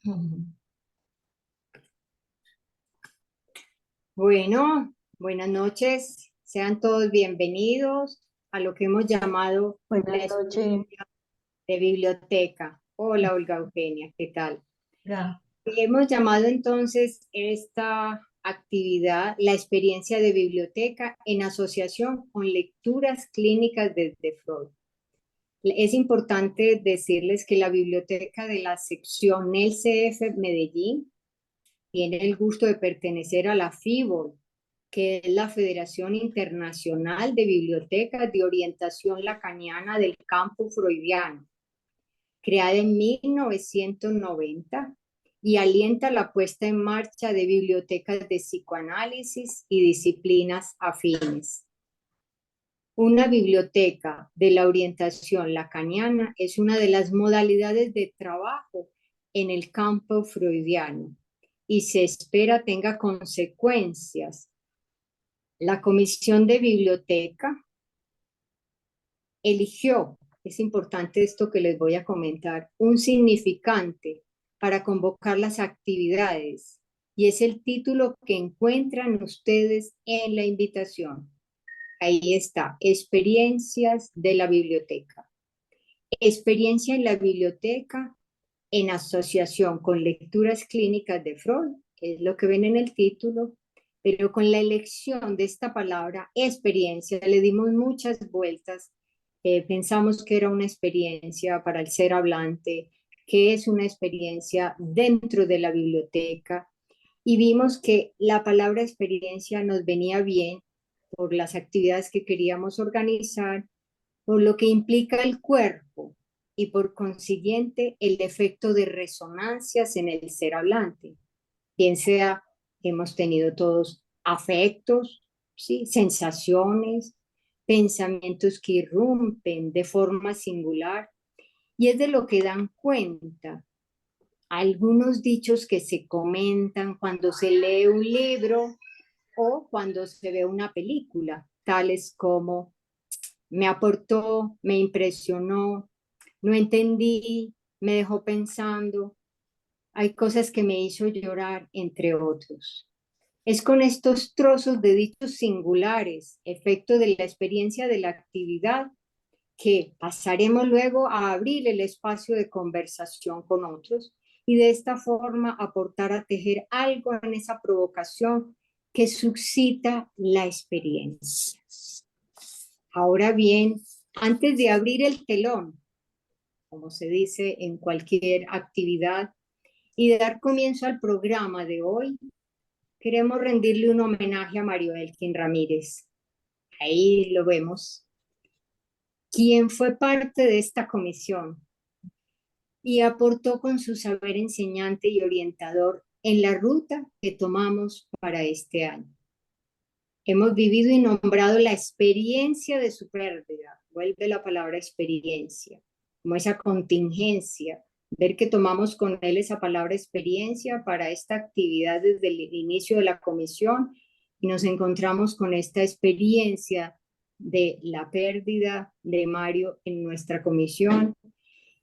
Ujú. Bueno, buenas noches. Sean todos bienvenidos a lo que hemos llamado la Buenas noches. experiencia de biblioteca. Hola, Olga Eugenia, ¿qué tal? Ya. Hemos llamado entonces esta actividad la experiencia de biblioteca en asociación con lecturas clínicas desde Freud. Es importante decirles que la biblioteca de la sección NELCF Medellín tiene el gusto de pertenecer a la FIBOL, que es la Federación Internacional de Bibliotecas de Orientación Lacaniana del Campo Freudiano, creada en 1990 y alienta la puesta en marcha de bibliotecas de psicoanálisis y disciplinas afines. Una biblioteca de la orientación lacaniana es una de las modalidades de trabajo en el campo freudiano y se espera tenga consecuencias. La Comisión de Biblioteca eligió, es importante esto que les voy a comentar, un significante para convocar las actividades y es el título que encuentran ustedes en la invitación. Ahí está, experiencias de la biblioteca. Experiencia en la biblioteca en asociación con lecturas clínicas de Freud, que es lo que ven en el título, pero con la elección de esta palabra experiencia le dimos muchas vueltas. Pensamos que era una experiencia para el ser hablante, que es una experiencia dentro de la biblioteca, y vimos que la palabra experiencia nos venía bien por las actividades que queríamos organizar, por lo que implica el cuerpo y por consiguiente el efecto de resonancias en el ser hablante. Bien sea, hemos tenido todos afectos, ¿sí? Sensaciones, pensamientos que irrumpen de forma singular y es de lo que dan cuenta algunos dichos que se comentan cuando se lee un libro o cuando se ve una película, tales como me aportó, me impresionó, no entendí, me dejó pensando, hay cosas que me hizo llorar, entre otros. Es con estos trozos de dichos singulares, efecto de la experiencia de la actividad, que pasaremos luego a abrir el espacio de conversación con otros y de esta forma aportar a tejer algo en esa provocación que suscita la experiencia. Ahora bien, antes de abrir el telón, como se dice en cualquier actividad, y dar comienzo al programa de hoy, queremos rendirle un homenaje a Mario Elkin Ramírez. Ahí lo vemos, quien fue parte de esta comisión y aportó con su saber enseñante y orientador en la ruta que tomamos para este año. Hemos vivido y nombrado la experiencia de su pérdida, vuelve la palabra experiencia, como esa contingencia, ver que tomamos con él esa palabra experiencia para esta actividad desde el inicio de la comisión y nos encontramos con esta experiencia de la pérdida de Mario en nuestra comisión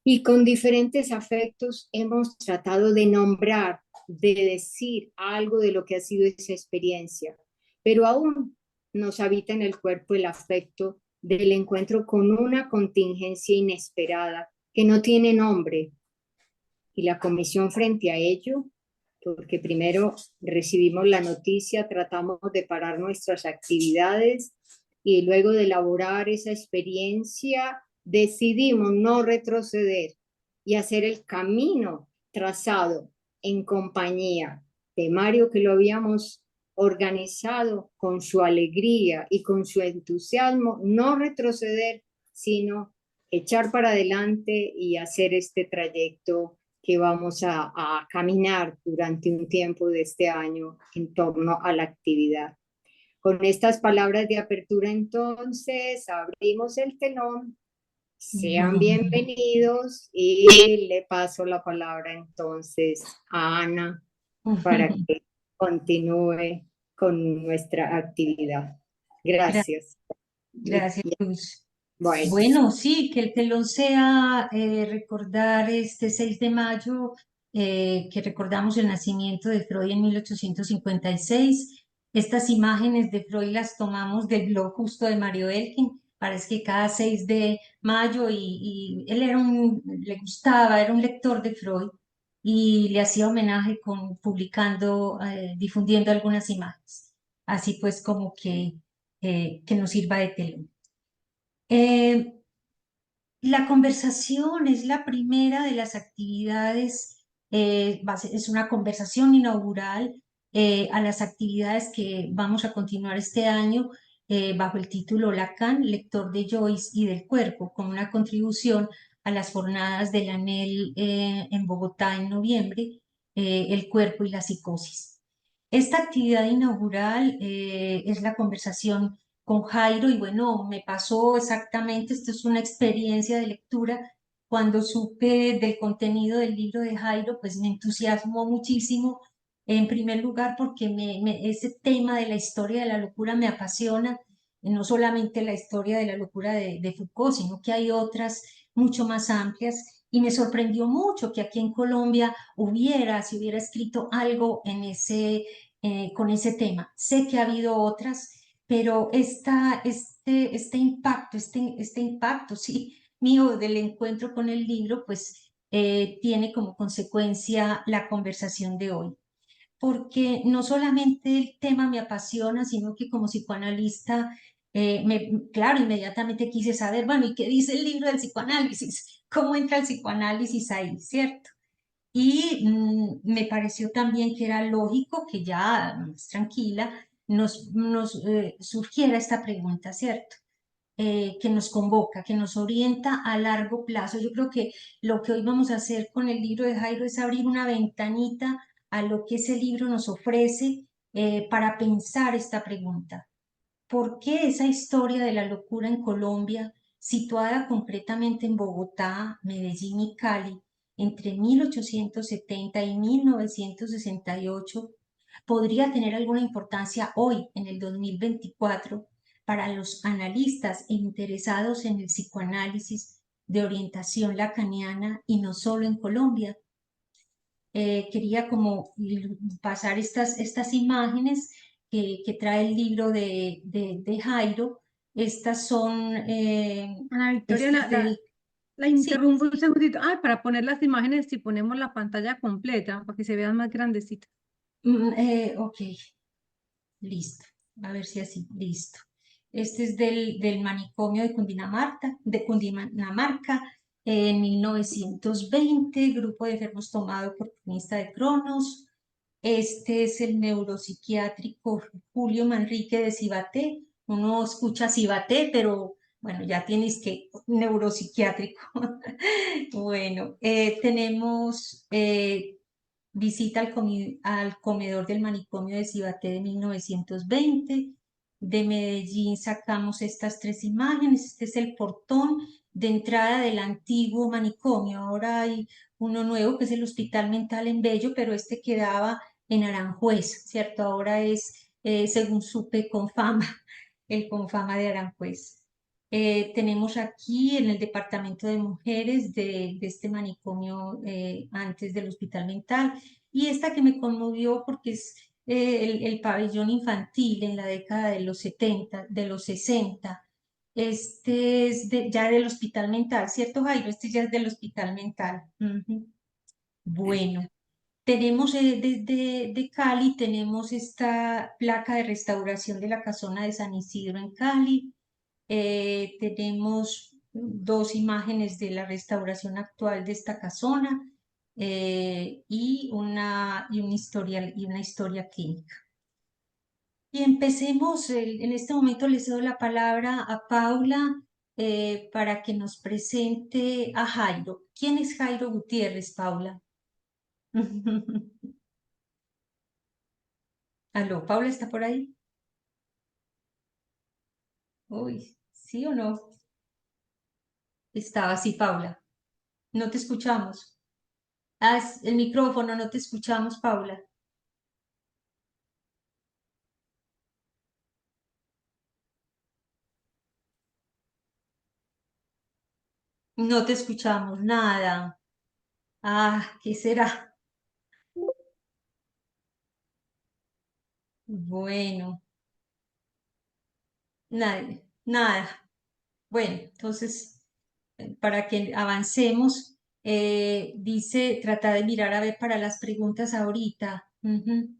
y con diferentes afectos hemos tratado de nombrar, de decir algo de lo que ha sido esa experiencia, pero aún nos habita en el cuerpo el afecto del encuentro con una contingencia inesperada que no tiene nombre. Y la comisión frente a ello, porque primero recibimos la noticia, tratamos de parar nuestras actividades y luego de elaborar esa experiencia decidimos no retroceder y hacer el camino trazado en compañía de Mario, que lo habíamos organizado con su alegría y con su entusiasmo, no retroceder, sino echar para adelante y hacer este trayecto que vamos a caminar durante un tiempo de este año en torno a la actividad. Con estas palabras de apertura, entonces, abrimos el telón. Sean bienvenidos y le paso la palabra entonces a Ana para que continúe con nuestra actividad. Gra- Gracias. Gracias, Luz. Bueno, Bueno, sí, que el telón sea recordar este 6 de mayo que recordamos el nacimiento de Freud en 1856. Estas imágenes de Freud las tomamos del blog justo de Mario Elkin. Parece que cada 6 de mayo y él le gustaba, era un lector de Freud y le hacía homenaje publicando, difundiendo algunas imágenes. Así pues como que nos sirva de telón. Eh, la conversación es la primera de las actividades, es una conversación inaugural a las actividades que vamos a continuar este año bajo el título Lacan, lector de Joyce y del cuerpo, como una contribución a las jornadas del ANEL en Bogotá en noviembre, el cuerpo y la psicosis. Esta actividad inaugural es la conversación con Jairo y bueno, me pasó exactamente, esto es una experiencia de lectura. Cuando supe del contenido del libro de Jairo, pues me entusiasmó muchísimo, en primer lugar porque ese tema de la historia de la locura me apasiona, no solamente la historia de la locura de Foucault, sino que hay otras mucho más amplias. Y me sorprendió mucho que aquí en Colombia se hubiera escrito algo con ese tema. Sé que ha habido otras, pero este impacto, sí, mío del encuentro con el libro, pues tiene como consecuencia la conversación de hoy. Porque no solamente el tema me apasiona, sino que como psicoanalista, claro, inmediatamente quise saber, bueno, ¿y qué dice el libro del psicoanálisis? ¿Cómo entra el psicoanálisis ahí, cierto? Y me pareció también que era lógico que ya más tranquila nos surgiera esta pregunta, ¿cierto? Que nos convoca, que nos orienta a largo plazo. Yo creo que lo que hoy vamos a hacer con el libro de Jairo es abrir una ventanita a lo que ese libro nos ofrece para pensar esta pregunta. ¿Por qué esa historia de la locura en Colombia, situada concretamente en Bogotá, Medellín y Cali, entre 1870 y 1968, podría tener alguna importancia hoy, en el 2024, para los analistas e interesados en el psicoanálisis de orientación lacaniana y no solo en Colombia? Quería como pasar estas imágenes que trae el libro de Jairo. Estas son, Ana Victoria, este es del, la sí, interrumpo un segundito. Ah, para poner las imágenes, si ponemos la pantalla completa, para que se vean más grandecitas. ok, listo. A ver si así, listo. Este es del manicomio de Cundinamarca, en 1920, grupo de enfermos tomado por cronista de Cronos. Este es el neuropsiquiátrico Julio Manrique de Cibaté. Uno escucha Cibaté, pero bueno, ya tienes que neuropsiquiátrico. Bueno, tenemos visita al comedor del manicomio de Cibaté de 1920. De Medellín sacamos estas tres imágenes. Este es el portón de entrada del antiguo manicomio. Ahora hay uno nuevo que es el Hospital Mental en Bello, pero este quedaba en Aranjuez, ¿cierto? Ahora es, según supe, Confama, el Confama de Aranjuez. Tenemos aquí en el departamento de mujeres de este manicomio antes del hospital mental, y esta que me conmovió porque es el pabellón infantil en la década de los 70, de los 60. Este es ya del hospital mental, ¿cierto, Jairo? Este ya es del hospital mental. Ujú. Bueno, tenemos de Cali, tenemos esta placa de restauración de la casona de San Isidro en Cali. Tenemos dos imágenes de la restauración actual de esta casona y una historia clínica. Y empecemos, en este momento le cedo la palabra a Paula para que nos presente a Jairo. ¿Quién es Jairo Gutiérrez, Paula? Aló, ¿Paula está por ahí? Uy, ¿sí o no? Estaba así, Paula. No te escuchamos. Haz el micrófono, no te escuchamos, Paula. No te escuchamos nada. Ah, ¿qué será? Bueno, nada. Bueno, entonces, para que avancemos, dice, trata de mirar a ver para las preguntas ahorita. Ujú.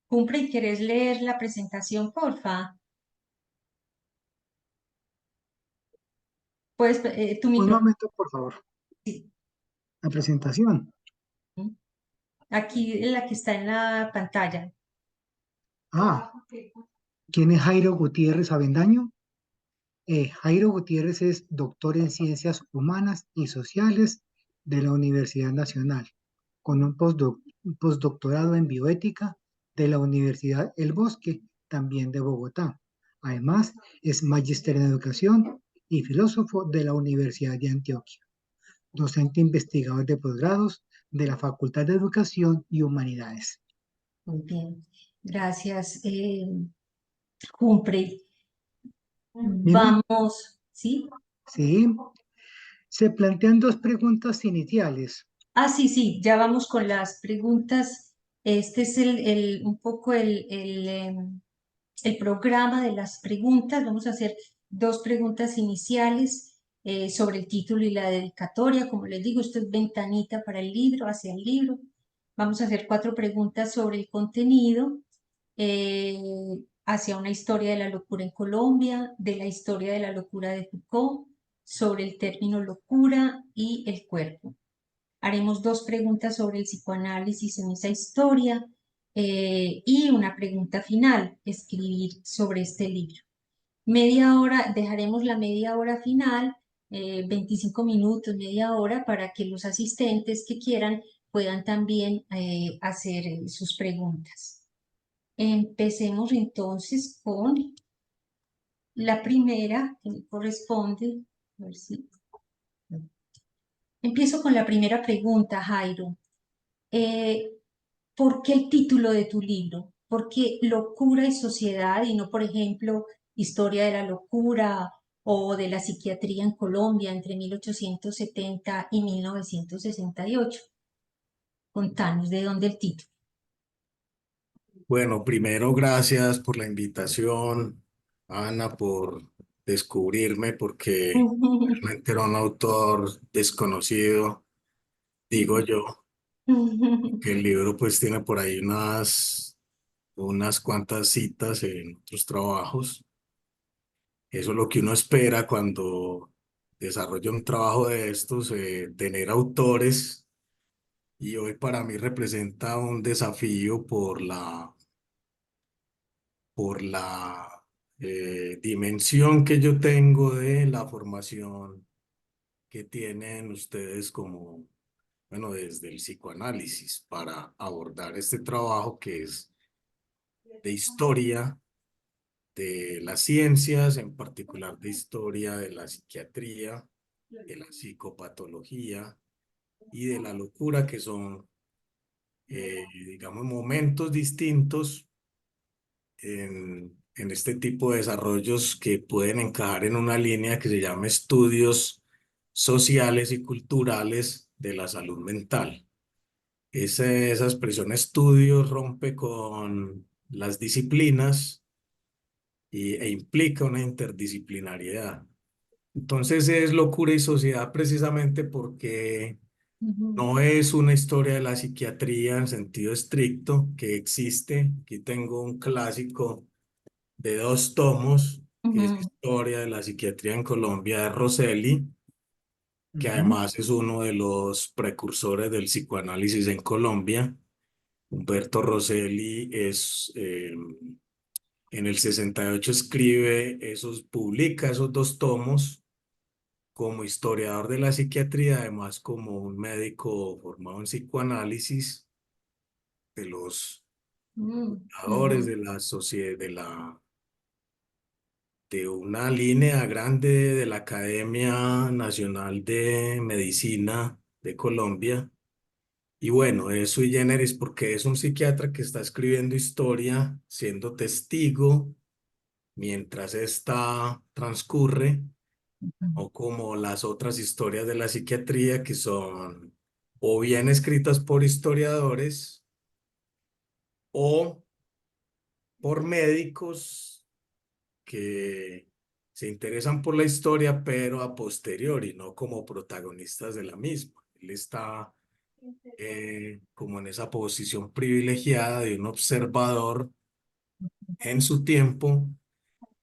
Cumple, ¿y querés leer la presentación, porfa? Pues tu Un micrófono. momento, por favor. La presentación. Aquí, la que está en la pantalla. Ah, ¿quién es Jairo Gutiérrez Avendaño? Jairo Gutiérrez es doctor en Ciencias Humanas y Sociales de la Universidad Nacional, con un postdoctorado en bioética de la Universidad El Bosque, también de Bogotá. Además, es magíster en educación y filósofo de la Universidad de Antioquia, docente investigador de posgrados de la Facultad de Educación y Humanidades. Muy bien, gracias, Cumple. Mire, Vamos, ¿sí? sí, se plantean dos preguntas iniciales. Ah, sí, sí, ya vamos con las preguntas. Este es un poco el programa de las preguntas. Vamos a hacer dos preguntas iniciales sobre el título y la dedicatoria. Como les digo, esto es ventanita para el libro, hacia el libro. Vamos a hacer cuatro preguntas sobre el contenido, eh, hacia una historia de la locura en Colombia, de la historia de la locura de Foucault, sobre el término locura y el cuerpo. Haremos dos preguntas sobre el psicoanálisis en esa historia y una pregunta final, escribir sobre este libro. Media hora, dejaremos la media hora final, 25 minutos, media hora, para que los asistentes que quieran puedan también hacer sus preguntas. Empecemos entonces con la primera que me corresponde. A ver si... Empiezo con la primera pregunta, Jairo. Eh, ¿Por qué el título de tu libro? ¿Por qué Locura y Sociedad y no, por ejemplo, Historia de la Locura o de la Psiquiatría en Colombia entre 1870 y 1968? Contanos, ¿de dónde el título? Bueno, primero gracias por la invitación, Ana, por descubrirme, porque realmente era un autor desconocido, digo yo, que el libro pues tiene por ahí unas cuantas citas en otros trabajos. Eso es lo que uno espera cuando desarrolla un trabajo de estos, tener autores, y hoy para mí representa un desafío por la dimensión que yo tengo de la formación que tienen ustedes como, bueno, desde el psicoanálisis para abordar este trabajo que es de historia de las ciencias, en particular de historia de la psiquiatría, de la psicopatología y de la locura, que son, digamos, momentos distintos en este tipo de desarrollos que pueden encajar en una línea que se llama estudios sociales y culturales de la salud mental. Esa expresión estudios rompe con las disciplinas e implica una interdisciplinariedad. Entonces es locura y sociedad precisamente porque Ujú, no es una historia de la psiquiatría en sentido estricto que existe. Aquí tengo un clásico de 2 tomos, que es ujú, Historia de la Psiquiatría en Colombia de Rosselli, que Ujú. además es uno de los precursores del psicoanálisis en Colombia. Humberto Rosselli en el 68 publica esos 2 tomos como historiador de la psiquiatría, además como un médico formado en psicoanálisis, de los ujú, fundadores de la sociedad, de una línea grande de la Academia Nacional de Medicina de Colombia. Y bueno, es sui generis porque es un psiquiatra que está escribiendo historia, siendo testigo mientras esta transcurre, ujú, o como las otras historias de la psiquiatría que son o bien escritas por historiadores o por médicos que se interesan por la historia, pero a posteriori, no como protagonistas de la misma. Él está como en esa posición privilegiada de un observador en su tiempo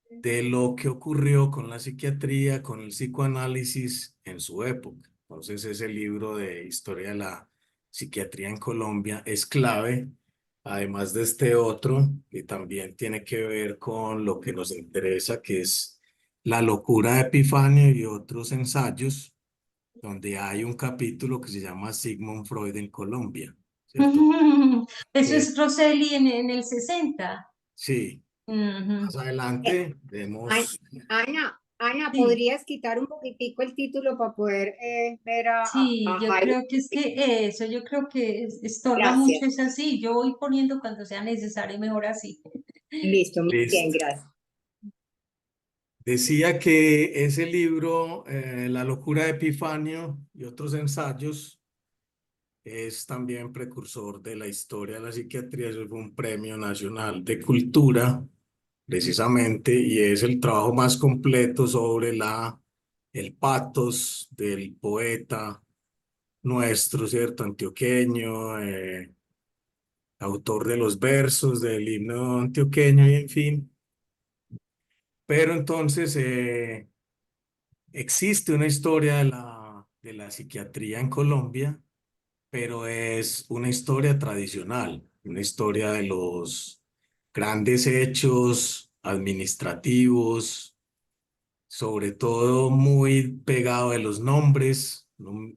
de lo que ocurrió con la psiquiatría, con el psicoanálisis en su época. Entonces, ese libro de historia de la psiquiatría en Colombia es clave, además de este otro, que también tiene que ver con lo que nos interesa, que es La locura de Epifanio y otros ensayos, donde hay un capítulo que se llama Sigmund Freud en Colombia, ¿cierto? Eso Eh, es Rosselli en el 60. sí, Ujú. más adelante vemos, Ana, Sí, ¿podrías quitar un poquitico el título para poder ver sí, a yo Jairo? creo que es que eso, yo creo que estorba mucho, Gracias. es así. Yo voy poniendo cuando sea necesario, mejor así. Listo, muy bien, listo. gracias. Decía que ese libro, La locura de Epifanio y otros ensayos, es también precursor de la historia de la psiquiatría. Eso fue un premio nacional de cultura, precisamente, y es el trabajo más completo sobre el patos del poeta nuestro, ¿cierto? Antioqueño, autor de los versos del himno antioqueño y en fin. Pero entonces existe una historia de la psiquiatría en Colombia, pero es una historia tradicional, una historia de los grandes hechos administrativos, sobre todo muy pegado de los nombres. ¿No?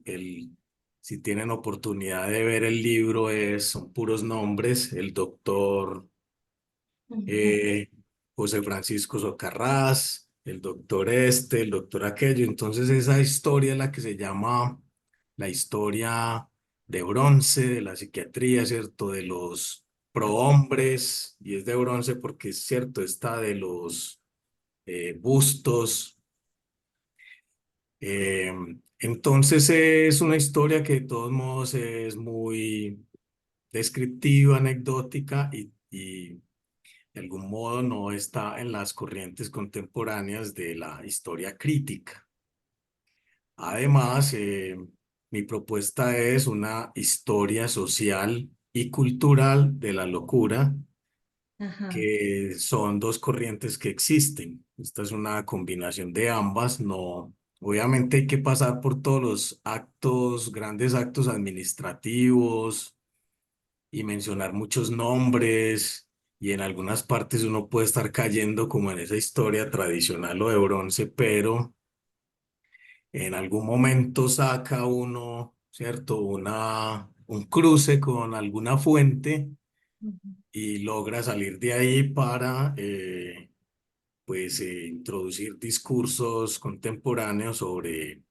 Si tienen oportunidad de ver el libro, son puros nombres. El doctor Ujú. eh, José Francisco Socarrás, el doctor este, el doctor aquello. Entonces esa historia es la que se llama la historia de bronce de la psiquiatría, ¿cierto? De los prohombres, y es de bronce porque es cierto, está de los bustos. Eh, entonces es una historia que de todos modos es muy descriptiva, anecdótica y de algún modo no está en las corrientes contemporáneas de la historia crítica. Además, mi propuesta es una historia social y cultural de la locura, Ajá. que son dos corrientes que existen. Esta es una combinación de ambas. No, obviamente hay que pasar por todos los actos, grandes actos administrativos y mencionar muchos nombres, y en algunas partes uno puede estar cayendo como en esa historia tradicional o de bronce, pero en algún momento saca uno, ¿cierto? Un cruce con alguna fuente Ujú. y logra salir de ahí para pues introducir discursos contemporáneos sobre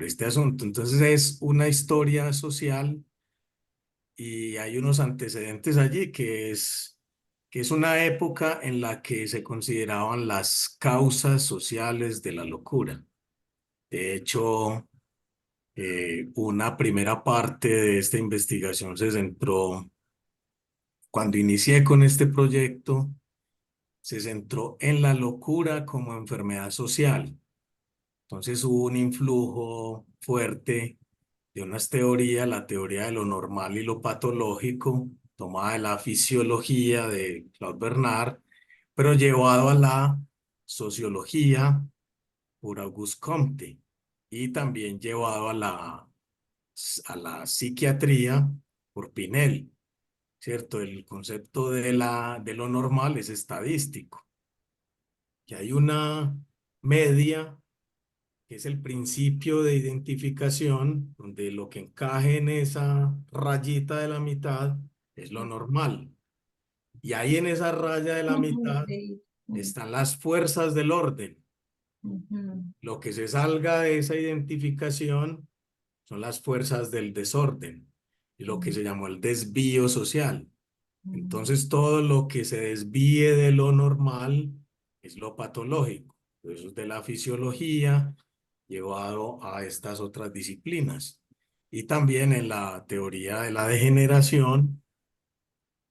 este asunto. Entonces es una historia social y hay unos antecedentes allí que es una época en la que se consideraban las causas sociales de la locura. De hecho, una primera parte de esta investigación se centró, cuando inicié con este proyecto, se centró en la locura como enfermedad social. Entonces hubo un influjo fuerte de unas teorías, la teoría de lo normal y lo patológico, tomada de la fisiología de Claude Bernard, pero llevado a la sociología por Auguste Comte y también llevado a la psiquiatría por Pinel, ¿cierto? El concepto de lo normal es estadístico, que hay una media que es el principio de identificación, donde lo que encaje en esa rayita de la mitad es lo normal. Y ahí en esa raya de la mitad Increíble. están las fuerzas del orden. Ujú. Lo que se salga de esa identificación son las fuerzas del desorden y lo que se llamó el desvío social. Ujú. Entonces, todo lo que se desvíe de lo normal es lo patológico. Eso es de la fisiología llevado a estas otras disciplinas. Y también en la teoría de la degeneración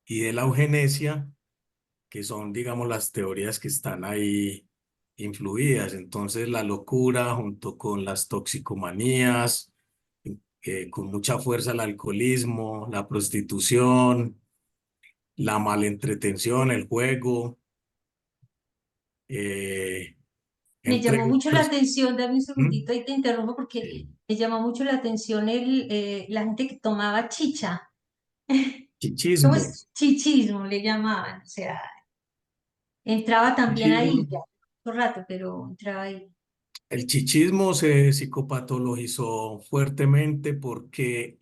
y de la eugenesia, que son, digamos, las teorías que están ahí influidas. Entonces, la locura junto con las toxicomanías, con mucha fuerza el alcoholismo, la prostitución, la malentretención, el juego, eh, Me entre llamó mucho la otros. atención, dame un ¿Mm? segundito y te interrumpo porque Sí. me llamó mucho la atención la gente que tomaba chicha. ¿Cómo Chichismo. es? Chichismo le llamaban, o sea, entraba también Sí. ahí, ya, por rato, pero entraba ahí. El chichismo se psicopatologizó fuertemente porque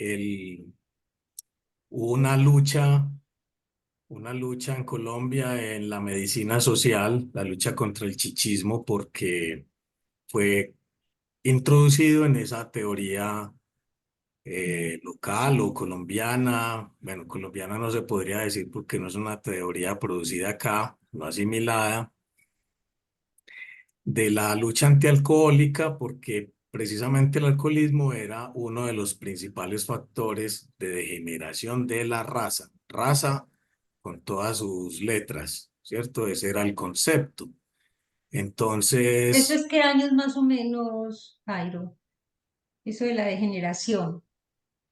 hubo una lucha en Colombia en la medicina social, la lucha contra el chichismo, porque fue introducido en esa teoría local o colombiana. Bueno, colombiana no se podría decir porque no es una teoría producida acá, no asimilada, de la lucha antialcohólica, porque precisamente el alcoholismo era uno de los principales factores de degeneración de la raza. Raza con todas sus letras, ¿cierto? Ese era el concepto. ¿Eso Entonces, es qué años más o menos, Jairo? Eso de la degeneración.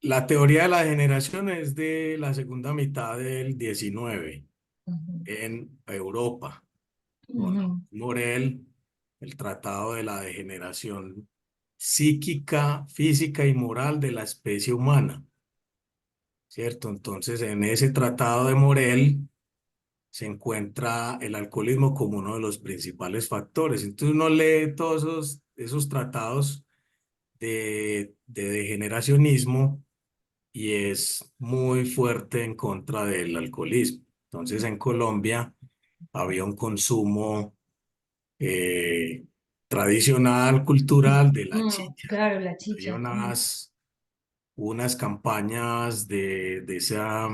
la teoría de la degeneración es de la segunda mitad del 19 Ujú, en Europa, con ujú, Morel, el Tratado de la Degeneración Psíquica, Física y Moral de la Especie Humana, ¿cierto? Entonces, en ese Tratado de Morel se encuentra el alcoholismo como uno de los principales factores. Entonces, uno lee todos esos tratados de degeneracionismo y es muy fuerte en contra del alcoholismo. Entonces, en Colombia había un consumo eh, tradicional, cultural de la chicha. claro, la Había chicha. unas campañas de esa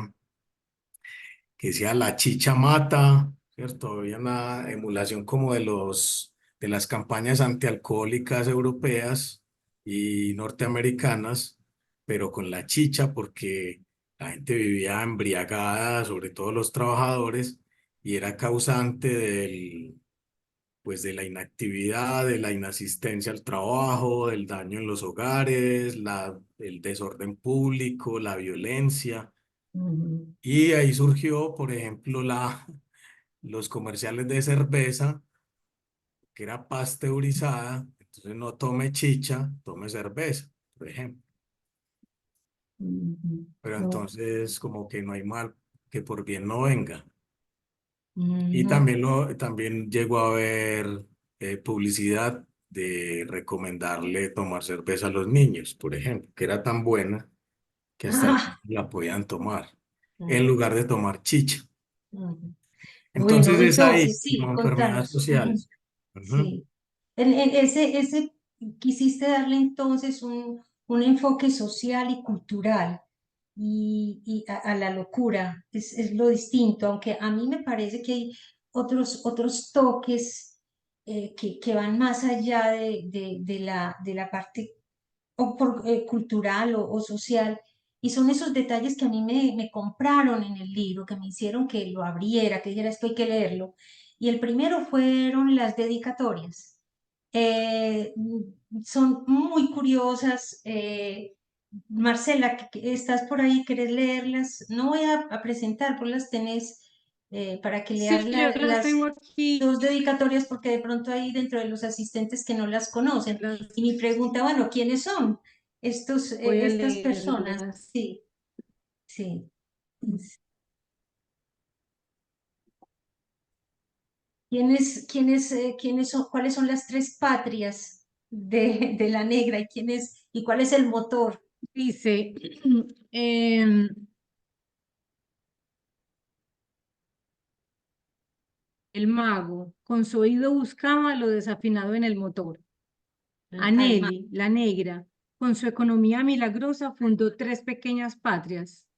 que decía la chicha mata, ¿cierto? Había una emulación como de las campañas antialcohólicas europeas y norteamericanas, pero con la chicha porque la gente vivía embriagada, sobre todo los trabajadores, y era causante pues de la inactividad, de la inasistencia al trabajo, del daño en los hogares, el desorden público, la violencia. Ujú. Y ahí surgió, por ejemplo, los comerciales de cerveza, que era pasteurizada. Entonces no tome chicha, tome cerveza, por ejemplo. Ujú. Pero No. entonces como que no hay mal que por bien no venga. Y Ujú. también llegó a haber publicidad de recomendarle tomar cerveza a los niños, por ejemplo, que era tan buena que hasta los niños la podían tomar, en lugar de tomar chicha. Ujú. Bueno, Entonces es ahí, entonces sí, como enfermedades contanos. Ujú. sociales. Ujú. Sí. Ese quisiste darle entonces un enfoque social y cultural y a la locura, es lo distinto, aunque a mí me parece que hay otros toques que van más allá de la parte cultural o social, y son esos detalles que a mí me compraron en el libro, que me hicieron que lo abriera, que dijera esto hay que leerlo. Y el primero fueron las dedicatorias. Son muy curiosas. Marcela, que estás por ahí, ¿querés leerlas? No voy a presentar, pues las tenés para que Sí, leas yo las las tengo aquí. dos dedicatorias, porque de pronto hay dentro de los asistentes que no las conocen. Las Y mi pregunta, bueno, ¿quiénes son voy a estas personas? leerlas. Sí, sí. ¿Quiénes son, cuáles son las tres patrias de la negra y cuál es el motor? Dice, em, el mago, con su oído buscaba lo desafinado en el motor. Alma. Aneli, la negra, con su economía milagrosa, fundó tres pequeñas patrias.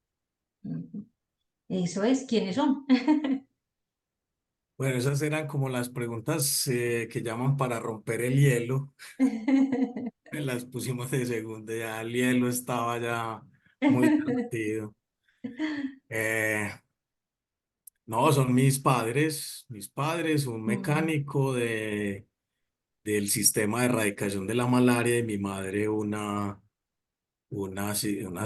Ujú. Eso es, ¿quiénes son? Bueno, esas eran como las preguntas que llaman para romper el hielo. Las pusimos de segunda, ya el hielo estaba ya muy derretido. Eh, No, son mis padres, un Mm. mecánico del sistema de erradicación de la malaria y mi madre una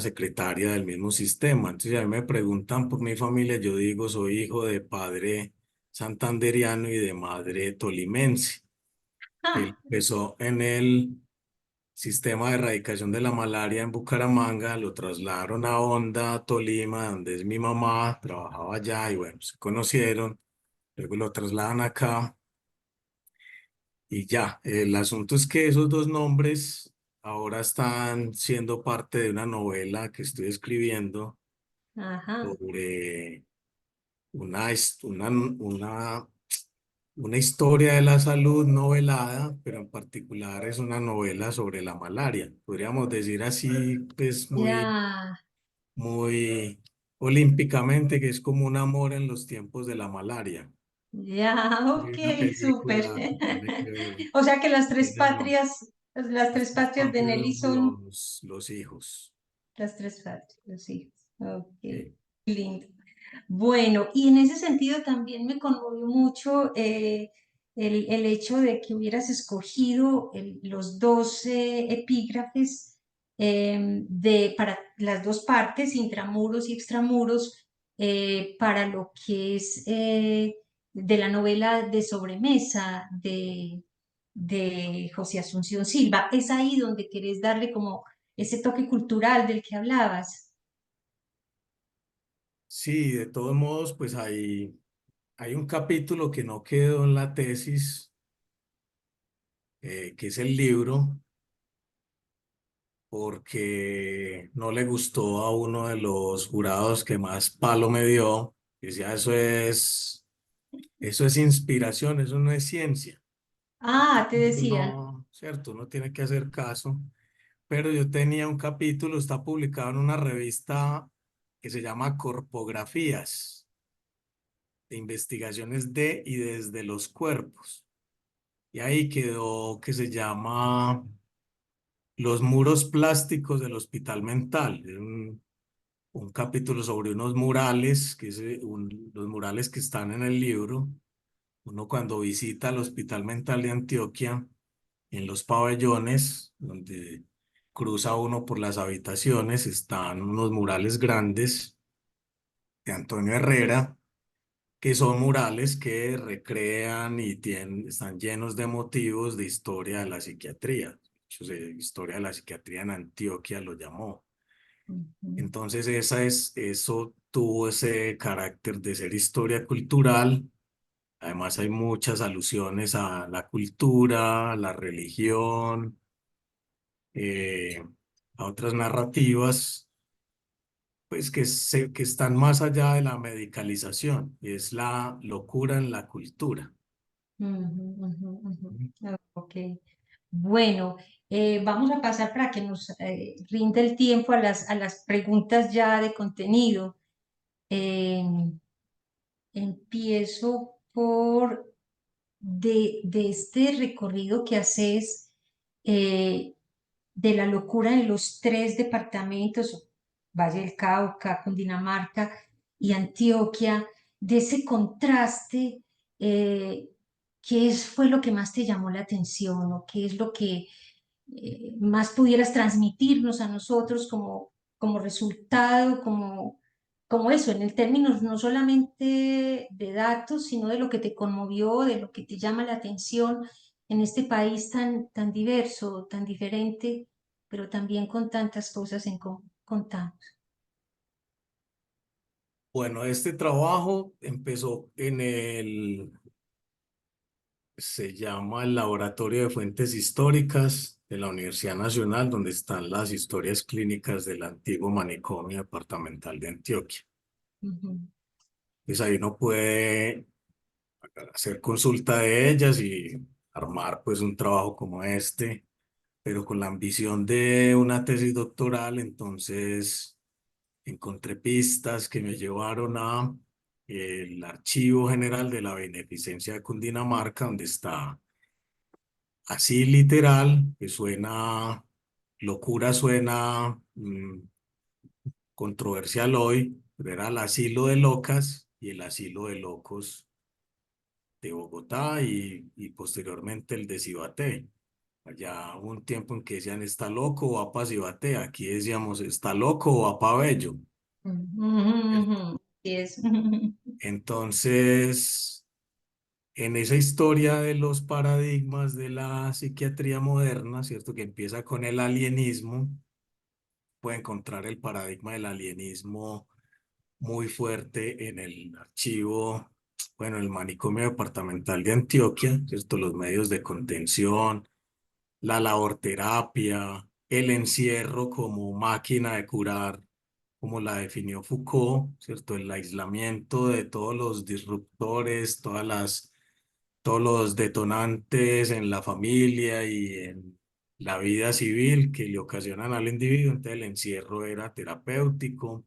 secretaria del mismo sistema. Entonces, a mí me preguntan por mi familia, yo digo, soy hijo de padre santanderiano y de madre tolimense. Él Ah, empezó en el sistema de erradicación de la malaria en Bucaramanga, lo trasladaron a Honda, Tolima, donde es mi mamá, trabajaba allá y bueno, se conocieron, luego lo trasladan acá y ya. El asunto es que esos dos nombres ahora están siendo parte de una novela que estoy escribiendo ajá. sobre una historia de la salud novelada, pero en particular es una novela sobre la malaria. Podríamos decir así, pues Ya, muy olímpicamente, que es como un amor en los tiempos de la malaria. ya, Hay ok, una súper. película que tiene que ver, O sea que ella no, las tres estos patrias de patrios Nelly son son los hijos. las tres patrias, los hijos. Ok, Sí. lindo. Bueno, y en ese sentido también me conmovió mucho el hecho de que hubieras escogido los dos epígrafes para las dos partes, intramuros y extramuros, para lo que es de la novela de sobremesa de José Asunción Silva. Es ahí donde querés darle como ese toque cultural del que hablabas. Sí, de todos modos, pues hay un capítulo que no quedó en la tesis, que es el libro, porque no le gustó a uno de los jurados que más palo me dio. Decía, eso es inspiración, eso no es ciencia. Ah, te decían. No, cierto, uno tiene que hacer caso. Pero yo tenía un capítulo, está publicado en una revista que se llama Corpografías, de investigaciones de y desde los cuerpos. Y ahí quedó que se llama Los muros plásticos del hospital mental. Es un capítulo sobre unos murales, los murales que están en el libro. Uno cuando visita el Hospital Mental de Antioquia, en los pabellones, donde cruza uno por las habitaciones, están unos murales grandes de Antonio Herrera, que son murales que recrean y están llenos de motivos de historia de la psiquiatría. De hecho, historia de la psiquiatría en Antioquia lo llamó. Ujú, Entonces, eso tuvo ese carácter de ser historia cultural. Además, hay muchas alusiones a la cultura, a la religión, a otras narrativas, pues que están más allá de la medicalización, y es la locura en la cultura. ujú, ujú, ujú. Ah, ok. Bueno, vamos a pasar para que nos rinda el tiempo a las preguntas ya de contenido. Eh, Empiezo por de este recorrido que haces eh, de la locura en los tres departamentos, Valle del Cauca, Cundinamarca y Antioquia, de ese contraste, fue lo que más te llamó la atención o qué es lo que más pudieras transmitirnos a nosotros como resultado, como eso, en el términos no solamente de datos, sino de lo que te conmovió, de lo que te llama la atención en este país tan diverso, tan diferente, pero también con tantas cosas en contamos. Bueno, este trabajo empezó se llama el Laboratorio de Fuentes Históricas de la Universidad Nacional, donde están las historias clínicas del antiguo manicomio departamental de Antioquia. Ujú, Pues ahí uno puede hacer consulta de ellas y armar pues un trabajo como este, pero con la ambición de una tesis doctoral. Entonces encontré pistas que me llevaron a el Archivo General de la Beneficencia de Cundinamarca, donde está así literal, que suena, locura suena controversial hoy, pero era el asilo de locas, y el Asilo de Locos de Bogotá y posteriormente el de Cibaté. Allá hubo un tiempo en que decían está loco o va para Cibaté, aquí decíamos está loco o va para Bello. Sí es. Entonces, en esa historia de los paradigmas de la psiquiatría moderna, ¿cierto? Que empieza con el alienismo, puede encontrar el paradigma del alienismo muy fuerte en el archivo, bueno, el manicomio departamental de Antioquia, ¿cierto? Los medios de contención, la laborterapia, el encierro como máquina de curar, como la definió Foucault, ¿cierto? El aislamiento de todos los disruptores, todos los detonantes en la familia y en la vida civil que le ocasionan al individuo. Entonces el encierro era terapéutico.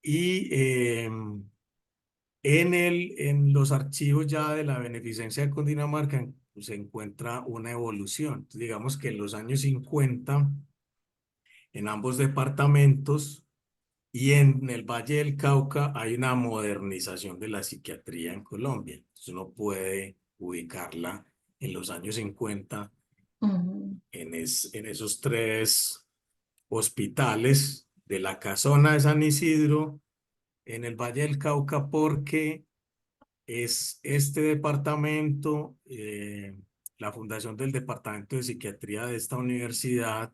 Y en los archivos ya de la beneficencia de Cundinamarca se encuentra una evolución. Entonces, digamos que en los años 50, en ambos departamentos y en el Valle del Cauca hay una modernización de la psiquiatría en Colombia. Entonces uno puede ubicarla en los años 50 Ujú. en esos tres hospitales de la Casona de San Isidro, en el Valle del Cauca, porque es este departamento, la fundación del Departamento de Psiquiatría de esta universidad,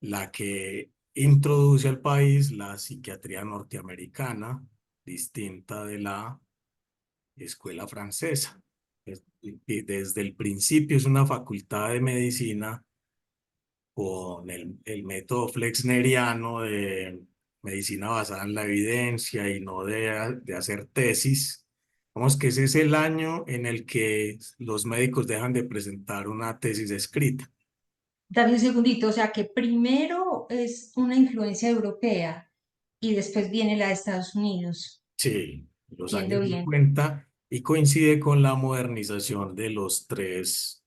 la que introduce al país la psiquiatría norteamericana, distinta de la escuela francesa. Y desde el principio es una facultad de medicina con el método flexneriano de medicina basada en la evidencia y no de hacer tesis. Vamos que ese es el año en el que los médicos dejan de presentar una tesis escrita. Dame un segundito, o sea que primero es una influencia europea y después viene la de Estados Unidos. Sí, los Entiendo años bien. 50 y coincide con la modernización de los tres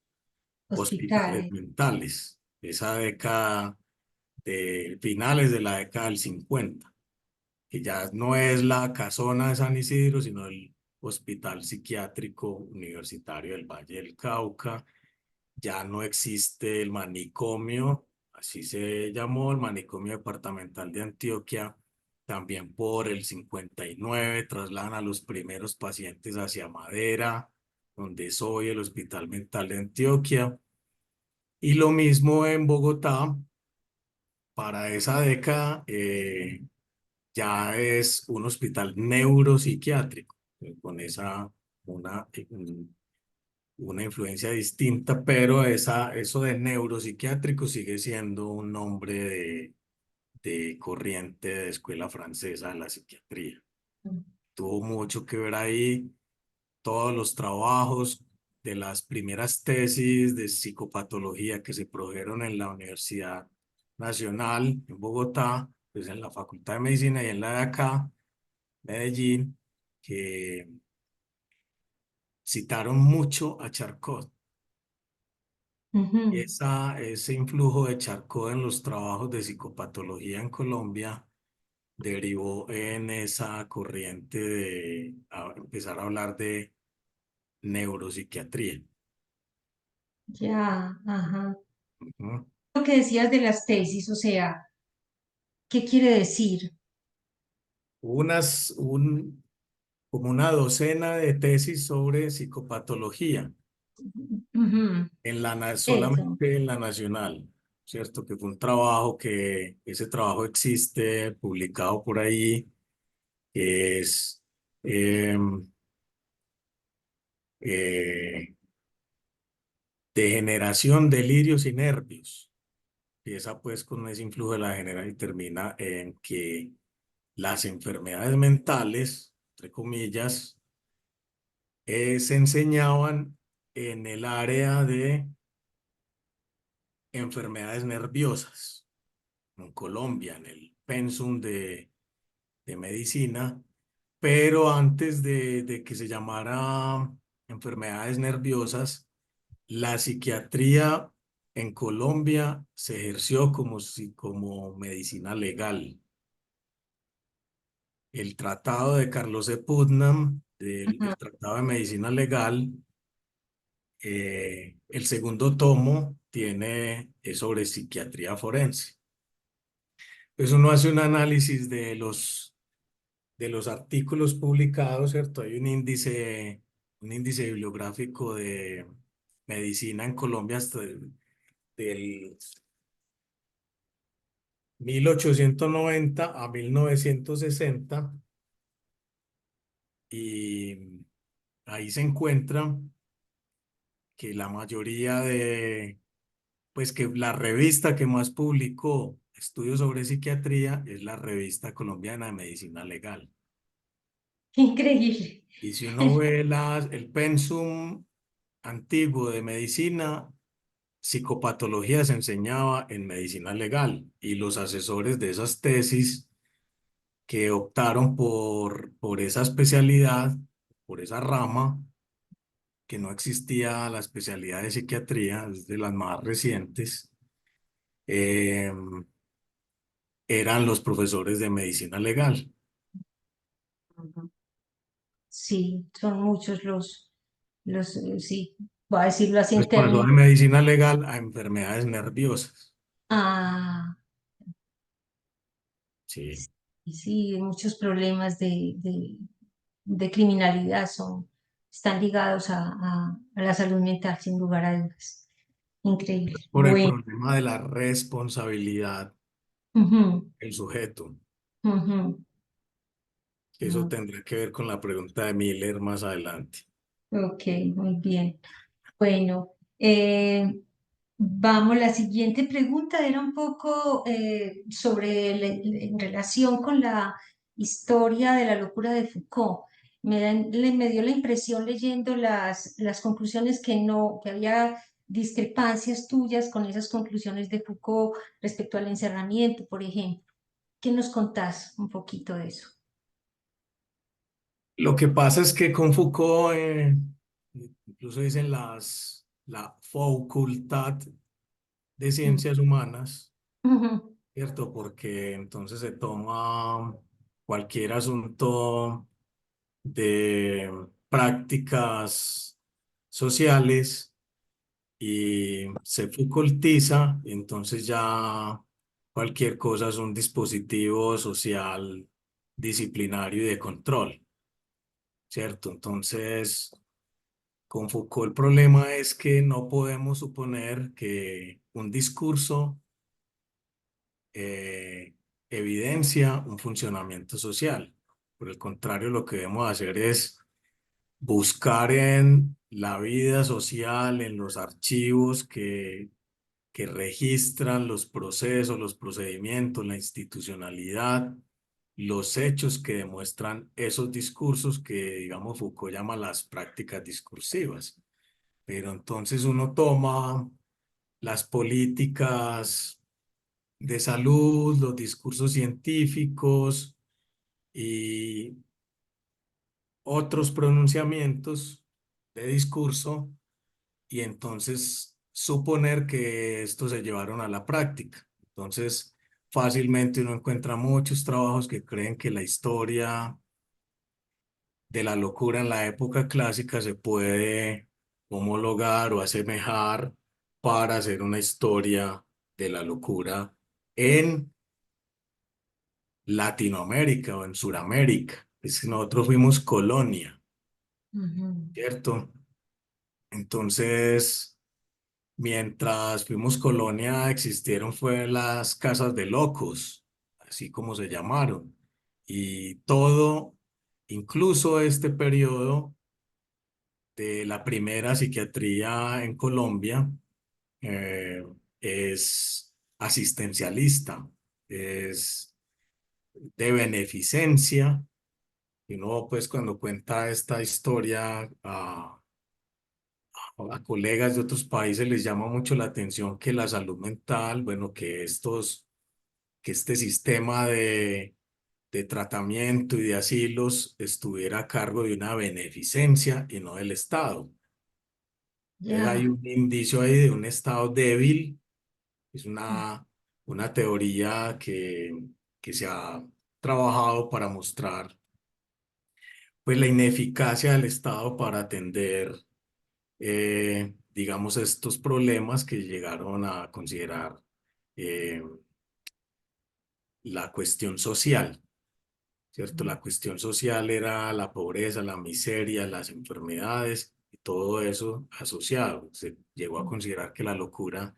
hospitales Hospitales. mentales. Esa década de finales de la década del 50, que ya no es la Casona de San Isidro, sino el Hospital Psiquiátrico Universitario del Valle del Cauca. Ya no existe el manicomio, así se llamó el manicomio departamental de Antioquia. También por el 59 trasladan a los primeros pacientes hacia Madera, donde es hoy el Hospital Mental de Antioquia. Y lo mismo en Bogotá, para esa década ya es un hospital neuropsiquiátrico, con una, una influencia distinta, pero eso de neuropsiquiátrico sigue siendo un nombre de corriente de escuela francesa de la psiquiatría. Tuvo mucho que ver ahí todos los trabajos de las primeras tesis de psicopatología que se produjeron en la Universidad Nacional en Bogotá, pues en la Facultad de Medicina y en la de acá, Medellín, que citaron mucho a Charcot. Ujú. Ese influjo de Charcot en los trabajos de psicopatología en Colombia derivó en esa corriente de empezar a hablar de neuropsiquiatría. Ya, ajá. Ujú. Lo que decías de las tesis, o sea, ¿qué quiere decir? Unas, como una docena de tesis sobre psicopatología, Ujú. Eso. solamente en la nacional, ¿cierto? Que fue un trabajo ese trabajo existe, publicado por ahí, que es em, eh, degeneración, delirios y nervios. Empieza pues con ese influjo de la generación y termina en que las enfermedades mentales, entre comillas, se enseñaban en el área de enfermedades nerviosas. En Colombia, en el pensum de medicina, pero antes de que se llamara enfermedades nerviosas, la psiquiatría en Colombia se ejerció como medicina legal. el Tratado de Carlos de Putnam, Ujú. el Tratado de Medicina Legal. El segundo tomo es sobre psiquiatría forense. Pues uno hace un análisis de los artículos publicados, ¿cierto? Hay un índice bibliográfico de medicina en Colombia hasta del 1890 a 1960 y ahí se encuentra que la mayoría pues que la revista que más publicó estudios sobre psiquiatría es la Revista Colombiana de Medicina Legal. Increíble. Y si uno ve el pensum antiguo de medicina, psicopatología se enseñaba en medicina legal y los asesores de esas tesis que optaron por esa especialidad, por esa rama, que no existía la especialidad de psiquiatría, es de las más recientes, eh, eran los profesores de medicina legal. Ujú. Sí, son muchos sí, voy a decirlo así en Pues pasó de términos. medicina legal a enfermedades nerviosas. Ah, Sí. sí, muchos problemas de criminalidad están ligados a la salud mental, sin lugar a dudas. Increíble. Por el Bueno, problema de la responsabilidad ujú, del sujeto. ujú, Eso tendrá que ver con la pregunta de Miller más adelante. ok, muy bien. Bueno, vamos, la siguiente pregunta era un poco sobre en relación con la historia de la locura de Foucault. Me dio la impresión leyendo las conclusiones que había discrepancias tuyas con esas conclusiones de Foucault respecto al encerramiento, por ejemplo. ¿Qué nos contás un poquito de eso? Lo que pasa es que con Foucault, incluso dicen la Facultad de Mm. Ciencias Humanas, Ujú, ¿cierto? Porque entonces se toma cualquier asunto de prácticas sociales y se Foucaultiza, y entonces ya cualquier cosa es un dispositivo social, disciplinario y de control, ¿cierto? Entonces, con Foucault el problema es que no podemos suponer que un discurso evidencia un funcionamiento social. Por el contrario, lo que debemos hacer es buscar en la vida social, en los archivos que registran los procesos, los procedimientos, la institucionalidad, los hechos que demuestran esos discursos que, digamos, Foucault llama las prácticas discursivas. Pero entonces uno toma las políticas de salud, los discursos científicos y otros pronunciamientos de discurso y entonces suponer que estos se llevaron a la práctica. Entonces, fácilmente uno encuentra muchos trabajos que creen que la historia de la locura en la época clásica se puede homologar o asemejar para hacer una historia de la locura en Latinoamérica o en Suramérica. Es que nosotros fuimos colonia, ujú. ¿cierto? Entonces, mientras fuimos colonia, existieron fue las casas de locos, así como se llamaron. Y todo, incluso este periodo de la primera psiquiatría en Colombia, eh, es asistencialista, es de beneficencia. Y uno, pues, cuando cuenta esta historia a colegas de otros países les llama mucho la atención que la salud mental, bueno, que este sistema de tratamiento y de asilos estuviera a cargo de una beneficencia y no del Estado. Entonces hay Ya, un indicio ahí de un Estado débil, es una teoría que se ha trabajado para mostrar pues la ineficacia del Estado para atender, digamos, estos problemas que llegaron a considerar eh, la cuestión social, ¿cierto? La cuestión social era la pobreza, la miseria, las enfermedades y todo eso asociado. Se llegó a considerar que la locura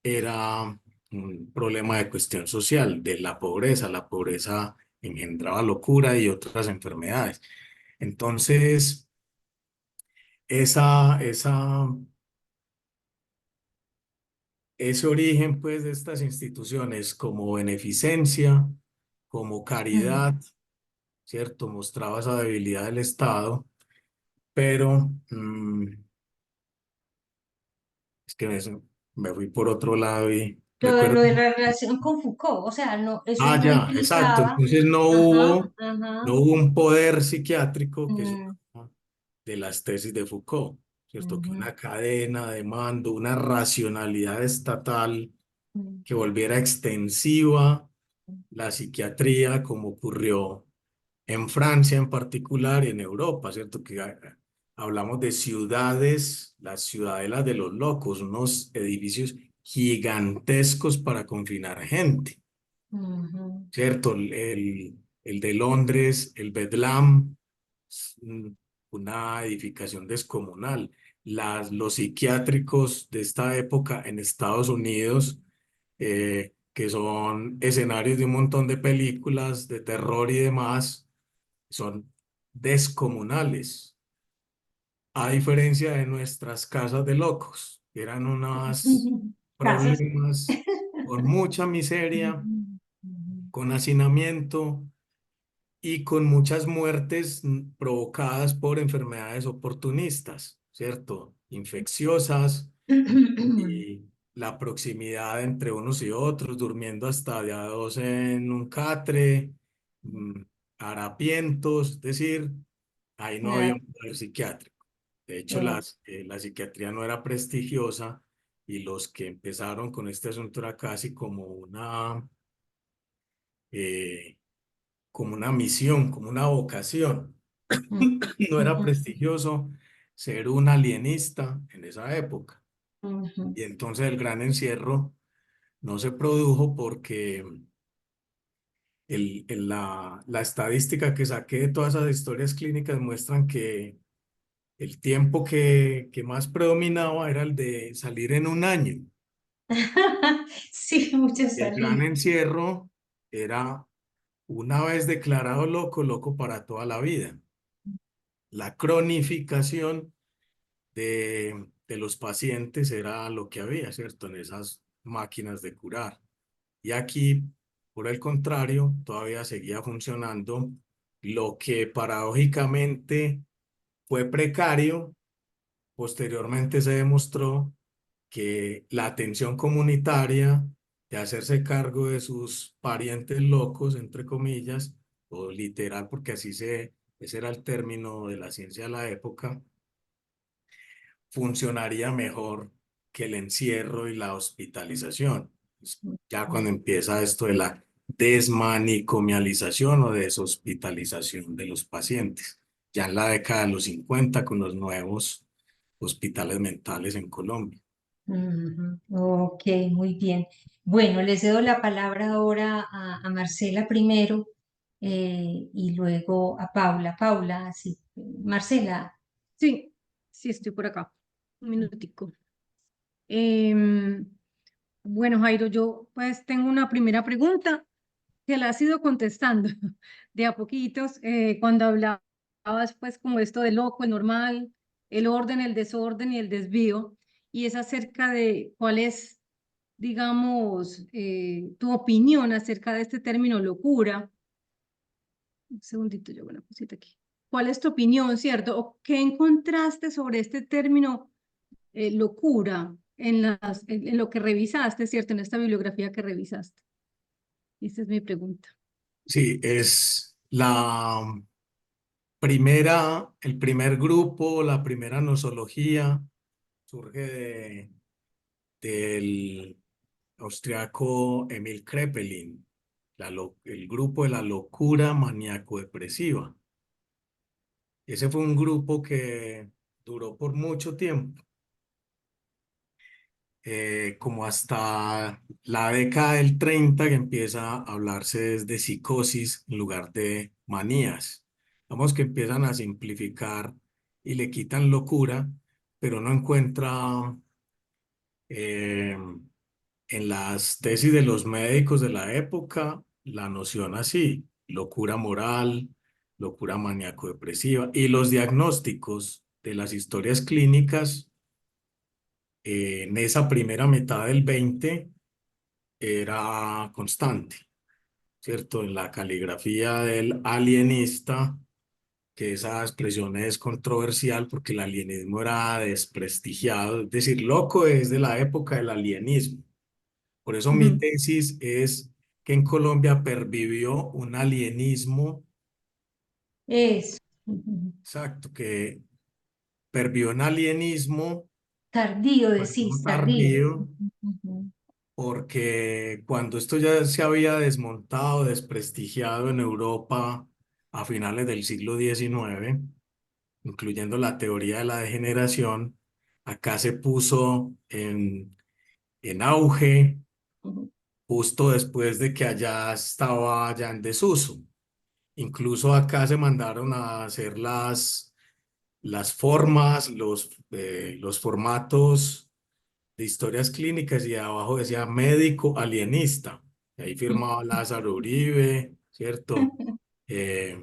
era un problema de cuestión social, de la pobreza. La pobreza engendraba locura y otras enfermedades. Entonces, ese origen pues de estas instituciones como beneficencia, como caridad, ¿cierto? Mostraba esa debilidad del Estado, pero es que me fui por otro lado y recuerdo. Lo de la relación con Foucault, o sea, no, eso Ah, no ya, exacto. implicaba, Entonces ajá, ajá, no hubo un poder psiquiátrico que mm, surja de las tesis de Foucault, ¿cierto? Que ujú, una cadena de mando, una racionalidad estatal mm, que volviera extensiva la psiquiatría, como ocurrió en Francia en particular y en Europa, ¿cierto? Que hablamos de ciudades, las ciudadelas de los locos, unos edificios gigantescos para confinar gente. ujú, ¿Cierto? El de Londres, el Bedlam, es una edificación descomunal. Los psiquiátricos de esta época en Estados Unidos, que son escenarios de un montón de películas de terror y demás, son descomunales. A diferencia de nuestras casas de locos, que eran unos Casas. problemas con mucha miseria, Ujú, ujú, con hacinamiento y con muchas muertes provocadas por enfermedades oportunistas, ¿cierto? Infecciosas y la proximidad entre unos y otros, durmiendo hasta de a dos en un catre, mm, harapientos, es decir, ahí no había claro, un poder psiquiátrico. De hecho, claro. la psiquiatría no era prestigiosa y los que empezaron con este asunto era casi eh, como una misión, como una vocación. Mm, No era ujú, prestigioso ser un alienista en esa época. ujú. Y entonces el gran encierro no se produjo porque la estadística que saqué de todas esas historias clínicas muestran que el tiempo que más predominaba era el de salir en un año. Sí, muchas El gran salidas. encierro era una vez declarado loco, loco para toda la vida. La cronificación de los pacientes era lo que había, ¿cierto? En esas máquinas de curar. Y aquí, por el contrario, todavía seguía funcionando lo que paradójicamente fue precario. Posteriormente se demostró que la atención comunitaria de hacerse cargo de sus parientes locos, entre comillas, o literal, porque ese era el término de la ciencia de la época, funcionaría mejor que el encierro y la hospitalización. Pues, ya cuando empieza esto de la desmanicomialización o deshospitalización de los pacientes, ya en la década de los 50 con los nuevos hospitales mentales en Colombia. Ujú, ok, muy bien. Bueno, les cedo la palabra ahora a Marcela primero y luego a Paula. Paula, sí. Marcela. Sí, sí, estoy por acá. Un minutico. Em, bueno, Jairo, yo pues tengo una primera pregunta que la has ido contestando de a poquitos cuando hablabas pues como esto de loco, el normal, el orden, el desorden y el desvío, y es acerca de cuál es, digamos, tu opinión acerca de este término locura. Un segundito, yo una cosita aquí. ¿Cuál es tu opinión, cierto? ¿O qué encontraste sobre este término locura en lo que revisaste, cierto? En esta bibliografía que revisaste. Esa es mi pregunta. Sí, es el primer grupo, la primera nosología, surge del austriaco Emil Kraepelin, el grupo de la locura maníaco-depresiva. Ese fue un grupo que duró por mucho tiempo, como hasta la década del 30, que empieza a hablarse de psicosis en lugar de manías. Vamos, que empiezan a simplificar y le quitan locura, pero no encuentra eh, en las tesis de los médicos de la época la noción así: locura moral, locura maníaco-depresiva, y los diagnósticos de las historias clínicas en esa primera mitad del 20 era constante, ¿cierto? En la caligrafía del alienista, que esa expresión es controversial porque el alienismo era desprestigiado, es decir, loco es de la época del alienismo. Por eso mi Ujú. tesis es que en Colombia pervivió un alienismo, Eso. Ujú. exacto, que pervivió un alienismo, Tardío, alienismo decís, tardío. tardío, Ujú. porque cuando esto ya se había desmontado, desprestigiado en Europa a finales del siglo XIX, incluyendo la teoría de la degeneración, acá se puso en auge Ujú. justo después de que allá estaba ya en desuso. Incluso acá se mandaron a hacer las formas, los formatos de historias clínicas, y abajo decía médico alienista. Y ahí firmaba Lázaro Uribe, ¿cierto? Eh,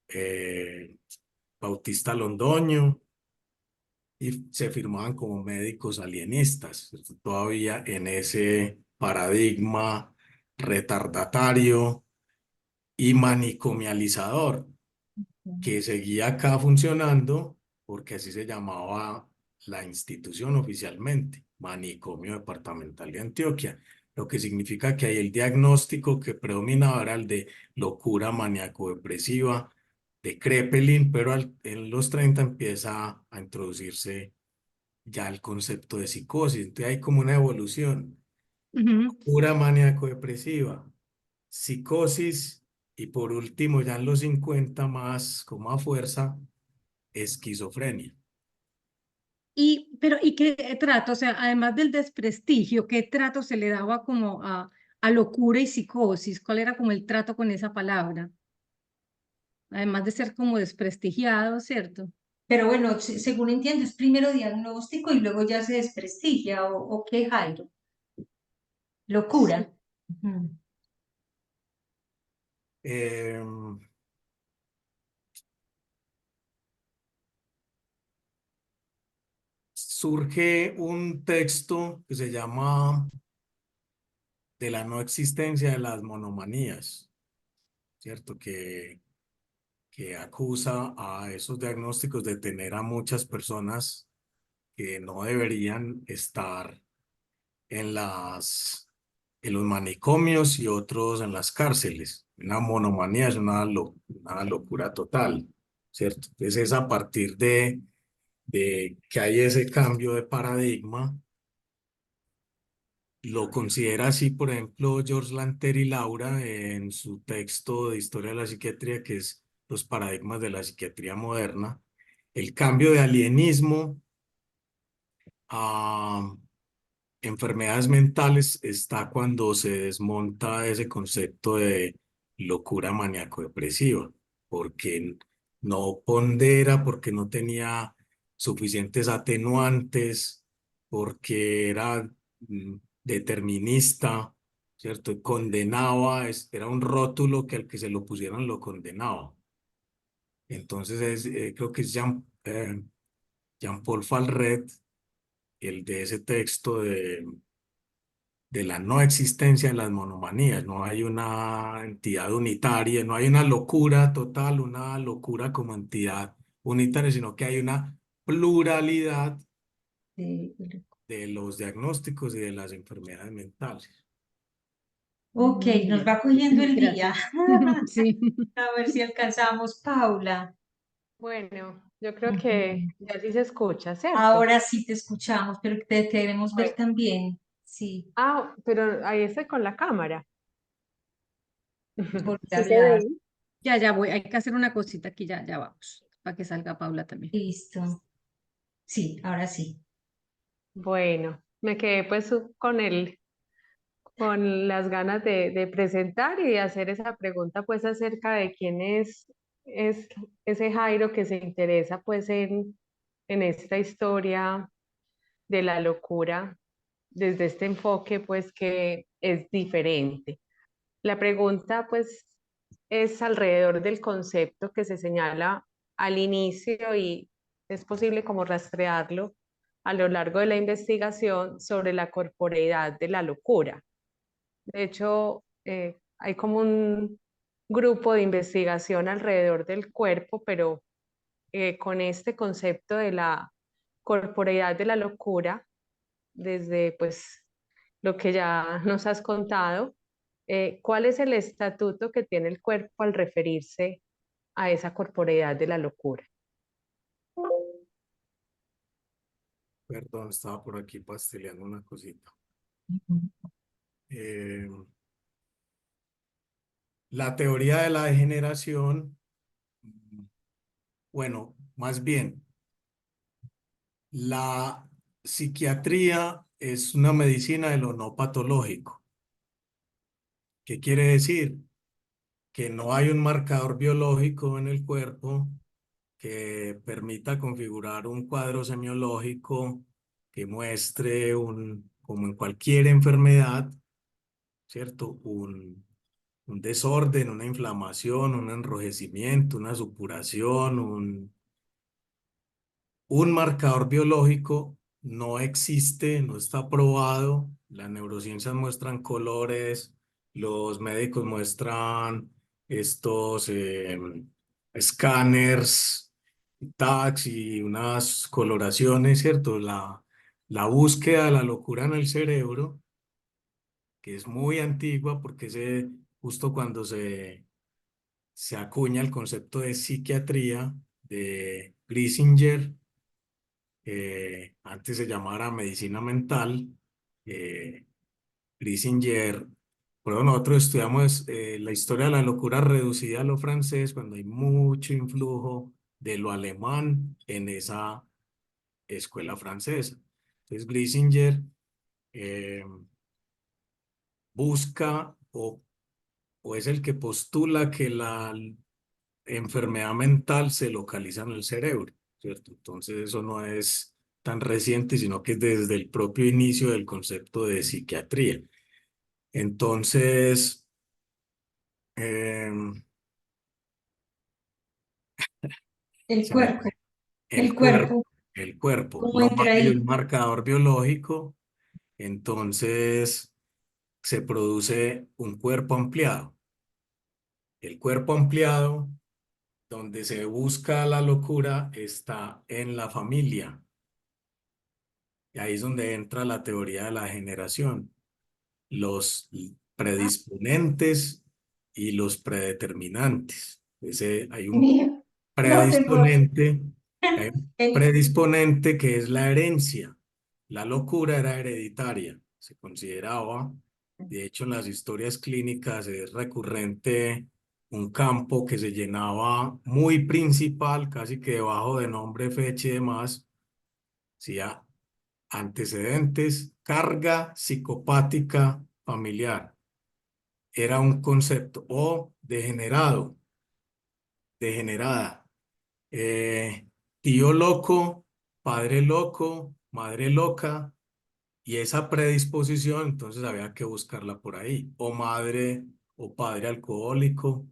eh, Bautista Londoño, y se firmaban como médicos alienistas, ¿cierto? Todavía en ese paradigma retardatario y manicomializador, que seguía acá funcionando, porque así se llamaba la institución oficialmente: Manicomio Departamental de Antioquia, lo que significa que ahí el diagnóstico que predominaba era el de locura maníaco-depresiva de Kraepelin, pero en los 30 empieza a introducirse ya el concepto de psicosis. Entonces hay como una evolución: Ujú. locura maníaco-depresiva, psicosis, y por último, ya en los 50, más como a fuerza, esquizofrenia. Pero, ¿y qué trato? O sea, además del desprestigio, ¿qué trato se le daba como a locura y psicosis? ¿Cuál era como el trato con esa palabra? Además de ser como desprestigiado, ¿cierto? Pero bueno, según entiendo, es primero diagnóstico y luego ya se desprestigia, o qué, Jairo. Locura. Sí. Ujú. Em, Surge un texto que se llama De la no existencia de las monomanías, ¿cierto? Que acusa a esos diagnósticos de tener a muchas personas que no deberían estar en en los manicomios, y otros en las cárceles. Una monomanía es una locura total, ¿cierto? Entonces es a partir de que hay ese cambio de paradigma. Lo considera así, por ejemplo, George Lanteri Laura en su texto de Historia de la Psiquiatría, que es Los paradigmas de la psiquiatría moderna. El cambio de alienismo a enfermedades mentales está cuando se desmonta ese concepto de locura maníaco-depresiva, porque no pondera, porque no tenía suficientes atenuantes, porque era determinista, ¿cierto? Condenaba, era un rótulo que al que se lo pusieran lo condenaba. Entonces creo que es Jean-Paul Falret, el de ese texto de la no existencia de las monomanías. No hay una entidad unitaria, no hay una locura total, una locura como entidad unitaria, sino que hay una pluralidad De- de los diagnósticos y de las enfermedades mentales. Ok, Muy nos bien. va cogiendo el día. Gracias. Sí. A ver si alcanzamos, Paula. Bueno, yo creo que Ujú. ya sí se escucha, ¿cierto? Ahora sí te escuchamos, pero te queremos ver Bueno. también. Sí. Pero ahí estoy con la cámara. Sí se ve. Ya voy. Hay que hacer una cosita aquí, ya vamos. Para que salga Paula también. Listo. Sí, ahora sí. Bueno, me quedé pues con las ganas de presentar y de hacer esa pregunta pues acerca de quién es ese Jairo que se interesa pues en esta historia de la locura desde este enfoque pues que es diferente. La pregunta pues es alrededor del concepto que se señala al inicio y es posible como rastrearlo a lo largo de la investigación sobre la corporeidad de la locura. De hecho, hay como un grupo de investigación alrededor del cuerpo, pero con este concepto de la corporeidad de la locura, desde pues lo que ya nos has contado, ¿cuál es el estatuto que tiene el cuerpo al referirse a esa corporeidad de la locura? Perdón, estaba por aquí pasteleando una cosita. Eh, la teoría de la degeneración, bueno, más bien, la psiquiatría es una medicina de lo no patológico. ¿Qué quiere decir? Que no hay un marcador biológico en el cuerpo que permita configurar un cuadro semiológico que muestre como en cualquier enfermedad, ¿cierto? Un desorden, una inflamación, un enrojecimiento, una supuración, un marcador biológico no existe, no está probado. Las neurociencias muestran colores, los médicos muestran estos escáneres, tags y unas coloraciones, ¿cierto? La búsqueda de la locura en el cerebro, que es muy antigua porque justo cuando se acuña el concepto de psiquiatría de Grisinger, antes se llamara medicina mental. Grisinger, bueno, nosotros estudiamos la historia de la locura reducida a lo francés cuando hay mucho influjo de lo alemán en esa escuela francesa. Entonces Grisinger eh, busca o es el que postula que la enfermedad mental se localiza en el cerebro, ¿cierto? Entonces eso no es tan reciente, sino que es desde el propio inicio del concepto de psiquiatría. Entonces, El se me cuerpo, fue. el Cuerpo, cuerpo, el cuerpo, ¿cómo no entra hay ahí? un marcador biológico, entonces se produce un cuerpo ampliado. El cuerpo ampliado, donde se busca la locura, está en la familia. Y ahí es donde entra la teoría de la generación. Los predisponentes y los predeterminantes. Hay un Mío, no te puedo. predisponente, hay un El, predisponente que es la herencia. La locura era hereditaria, se consideraba. De hecho, en las historias clínicas es recurrente un campo que se llenaba muy principal, casi que debajo de nombre, fecha y demás. ¿Sí? Antecedentes, carga psicopática familiar. Era un concepto. O degenerado, degenerada. Tío loco, padre loco, madre loca. Y esa predisposición, entonces había que buscarla por ahí. O madre o padre alcohólico,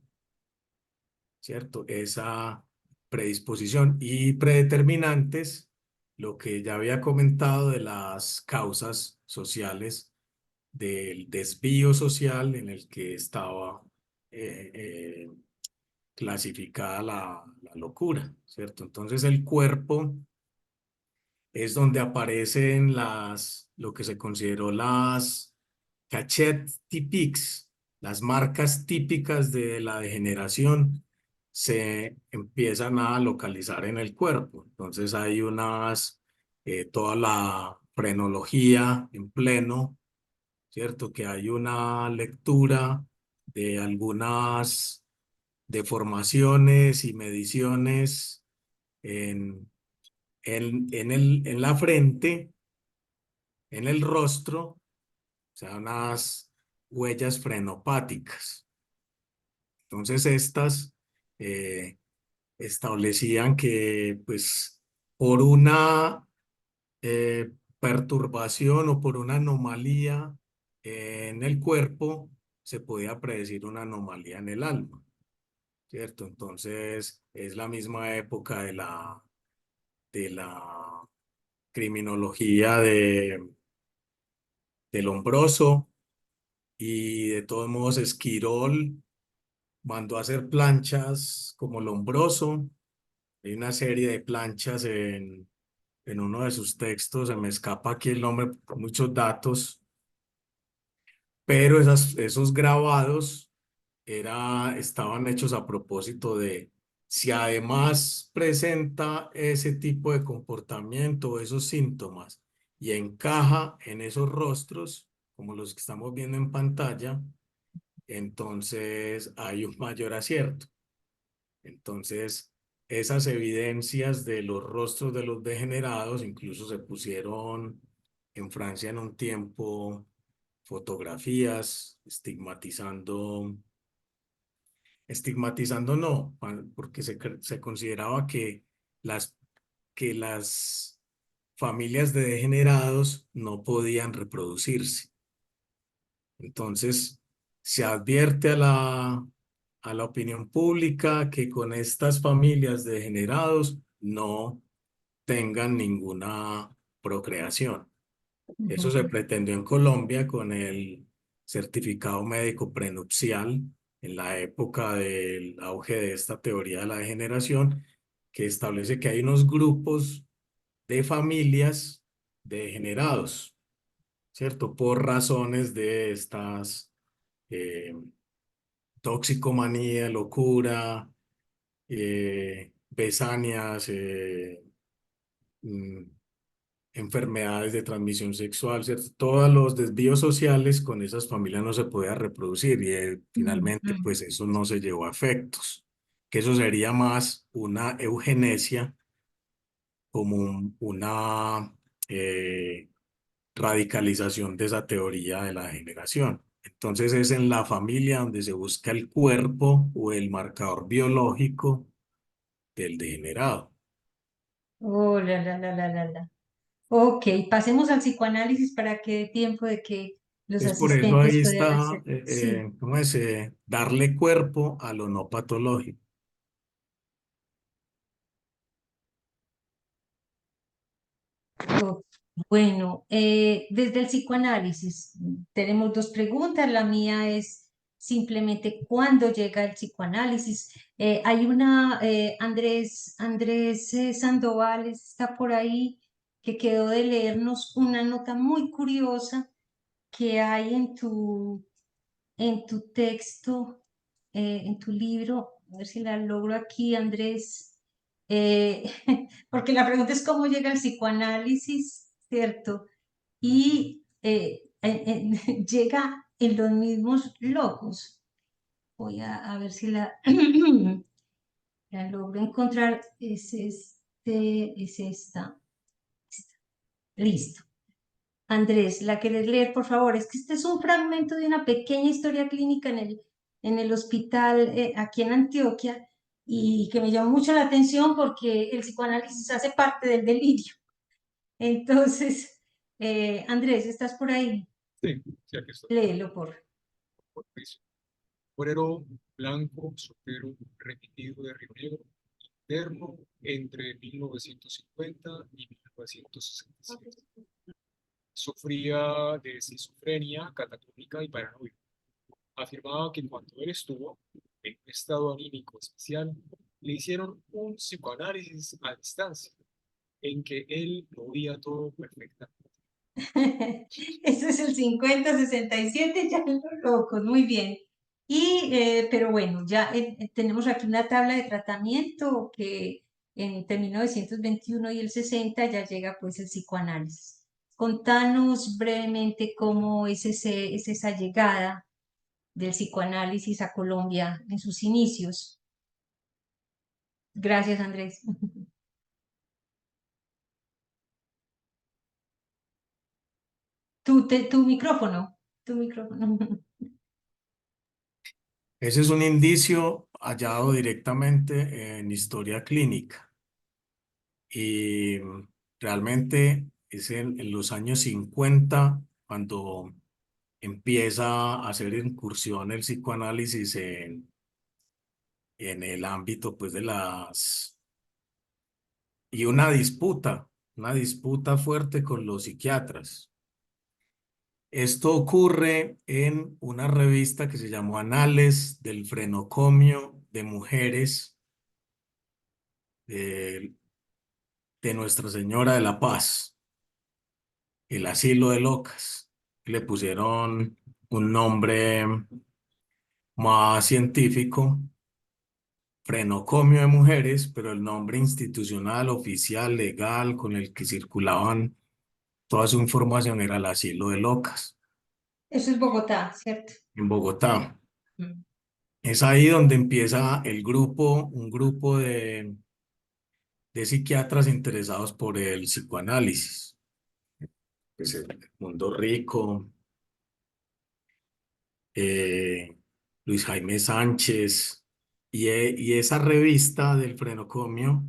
¿cierto? Esa predisposición y predeterminantes, lo que ya había comentado de las causas sociales del desvío social en el que estaba eh, eh, clasificada la locura, ¿cierto? Entonces el cuerpo es donde aparecen lo que se consideró las cachet typiques, las marcas típicas de la degeneración se empiezan a localizar en el cuerpo. Entonces hay toda la frenología en pleno, ¿cierto? Que hay una lectura de algunas deformaciones y mediciones en la frente, en el rostro, o sea, unas huellas frenopáticas. Entonces estas eh, establecían que pues por una perturbación o por una anomalía en el cuerpo se podía predecir una anomalía en el alma, ¿cierto? Entonces es la misma época de la criminología de Lombroso, y de todos modos Esquirol mandó a hacer planchas como Lombroso. Hay una serie de planchas en uno de sus textos, se me escapa aquí el nombre, muchos datos, pero esos grabados estaban hechos a propósito de si además presenta ese tipo de comportamiento, esos síntomas, y encaja en esos rostros, como los que estamos viendo en pantalla, entonces hay un mayor acierto. Entonces, esas evidencias de los rostros de los degenerados incluso se pusieron en Francia en un tiempo fotografías estigmatizando no, porque se consideraba que las familias de degenerados no podían reproducirse. Entonces, se advierte a la opinión pública que con estas familias de degenerados no tengan ninguna procreación. Eso se pretendió en Colombia con el certificado médico prenupcial en la época del auge de esta teoría de la degeneración, que establece que hay unos grupos de familias de degenerados, ¿cierto? Por razones de estas eh, toxicomanía, locura, besanias, mm, enfermedades de transmisión sexual, ¿cierto? Todos los desvíos sociales con esas familias no se podía reproducir y finalmente pues eso no se llevó a efectos, que eso sería más una eugenesia como una eh, radicalización de esa teoría de la degeneración. Entonces es en la familia donde se busca el cuerpo o el marcador biológico del degenerado. Oh, la. Ok, pasemos al psicoanálisis para que dé tiempo de que los Es por eso ahí asistentes puedan está, hacer. Sí. ¿cómo es? Darle cuerpo a lo no patológico. Oh, bueno, desde el psicoanálisis tenemos dos preguntas. La mía es simplemente cuándo llega el psicoanálisis. Hay una, Andrés Sandoval está por ahí, que quedó de leernos una nota muy curiosa que hay en tu texto, en tu libro. A ver si la logro aquí, Andrés. Eh, porque la pregunta es cómo llega el psicoanálisis, ¿cierto? Y llega en los mismos locos. Voy a ver si la logro encontrar. Es esta. Listo. Andrés, ¿la querés leer, por favor? Es que este es un fragmento de una pequeña historia clínica en el hospital aquí en Antioquia y que me llamó mucho la atención porque el psicoanálisis hace parte del delirio. Entonces, Andrés, ¿estás por ahí? Sí, sí, aquí estoy. Léelo, por Por juicio. Obrero blanco, sopero, repetido de Río Negro, interno entre 1950 y 1967. Sufría de esquizofrenia, catacrónica y paranoia. Afirmaba que cuando él estuvo en un estado anímico especial, le hicieron un psicoanálisis a distancia, en que él lo veía todo perfectamente. Eso es el 50-67, ya los locos, muy bien. Pero bueno, ya tenemos aquí una tabla de tratamiento que entre 1921 y el 60 ya llega pues el psicoanálisis. Contanos brevemente cómo es esa llegada. del psicoanálisis a Colombia en sus inicios. Gracias, Andrés. Tu micrófono, tu micrófono. Ese es un indicio hallado directamente en historia clínica y realmente es en los años 50 cuando empieza a hacer incursión el psicoanálisis en el ámbito pues de las... y una disputa fuerte con los psiquiatras. Esto ocurre en una revista que se llamó Anales del Frenocomio de Mujeres de Nuestra Señora de la Paz, el asilo de locas. Le pusieron un nombre más científico, Frenocomio de Mujeres, pero el nombre institucional, oficial, legal, con el que circulaban toda su información era el asilo de locas Eso es Bogotá, ¿cierto? en Bogotá. Mm. Es ahí donde empieza el grupo, un grupo de psiquiatras interesados por el psicoanálisis. Pues el Mundo Rico, Luis Jaime Sánchez, y esa revista del Frenocomio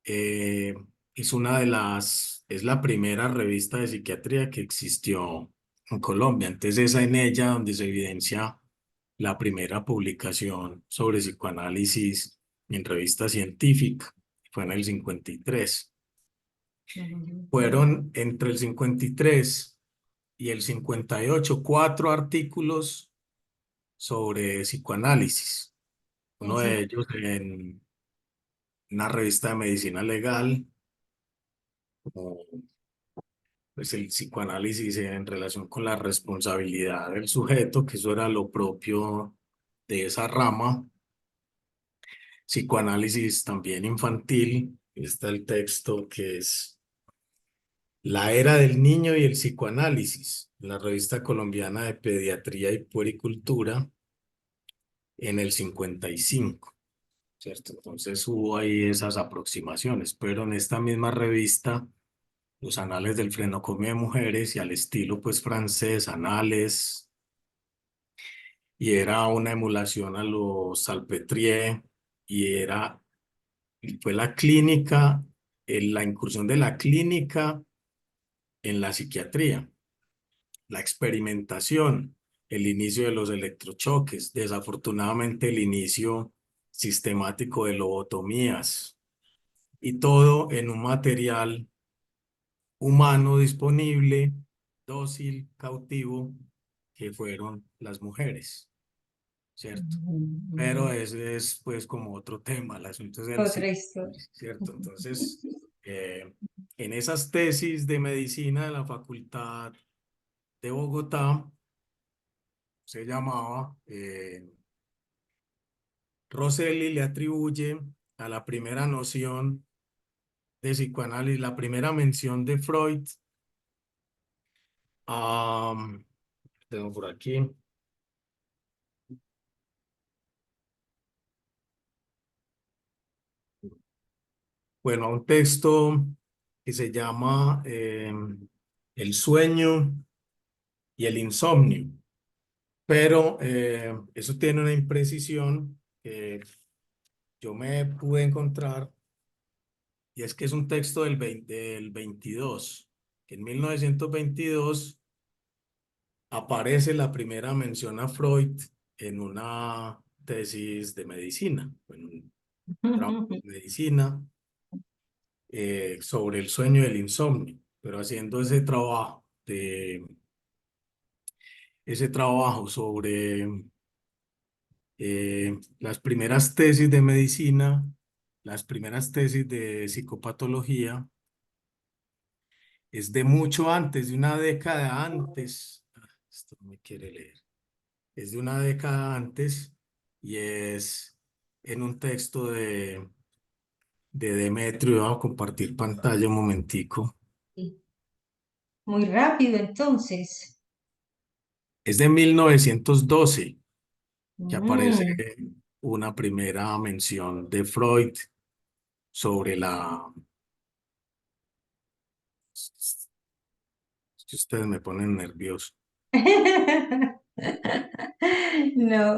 eh, es la primera revista de psiquiatría que existió en Colombia. Entonces es en ella donde se evidencia la primera publicación sobre psicoanálisis en revista científica. Fue en el 53. Fueron entre el 53 y el 58 4 artículos sobre psicoanálisis. Uno de ellos en una revista de medicina legal, como pues el psicoanálisis en relación con la responsabilidad del sujeto, que eso era lo propio de esa rama. Psicoanálisis también infantil, está el texto que es La era del niño y el psicoanálisis, la revista colombiana de pediatría y puericultura en el 55, ¿cierto? Entonces hubo ahí esas aproximaciones, pero en esta misma revista, los Anales del Frenocomio de Mujeres y al estilo pues francés, Anales, y era una emulación a los Salpêtrière y fue la clínica, la incursión de la clínica en la psiquiatría, la experimentación, el inicio de los electrochoques, desafortunadamente el inicio sistemático de lobotomías y todo en un material humano disponible, dócil, cautivo, que fueron las mujeres, ¿cierto? Pero ese es pues como otro tema, el asunto es del Otra historia. ¿cierto? Entonces, en esas tesis de medicina de la Facultad de Bogotá, se llamaba, Rosselli le atribuye a la primera noción de psicoanálisis, la primera mención de Freud, tengo por aquí, bueno, a un texto que se llama El sueño y el insomnio, pero eso tiene una imprecisión que yo me pude encontrar, y es que es un texto del 22, que en 1922 aparece la primera mención a Freud en una tesis de medicina, en un trabajo de medicina sobre el sueño y el insomnio, pero haciendo ese trabajo sobre las primeras tesis de medicina, las primeras tesis de psicopatología, es de mucho antes, de una década antes. Esto no me quiere leer. Es de una década antes y es en un texto de Demetrio. Voy a compartir pantalla un momentico. Muy rápido, entonces. Es de 1912 que aparece Mm. una primera mención de Freud sobre la... Es que ustedes me ponen nervioso. No.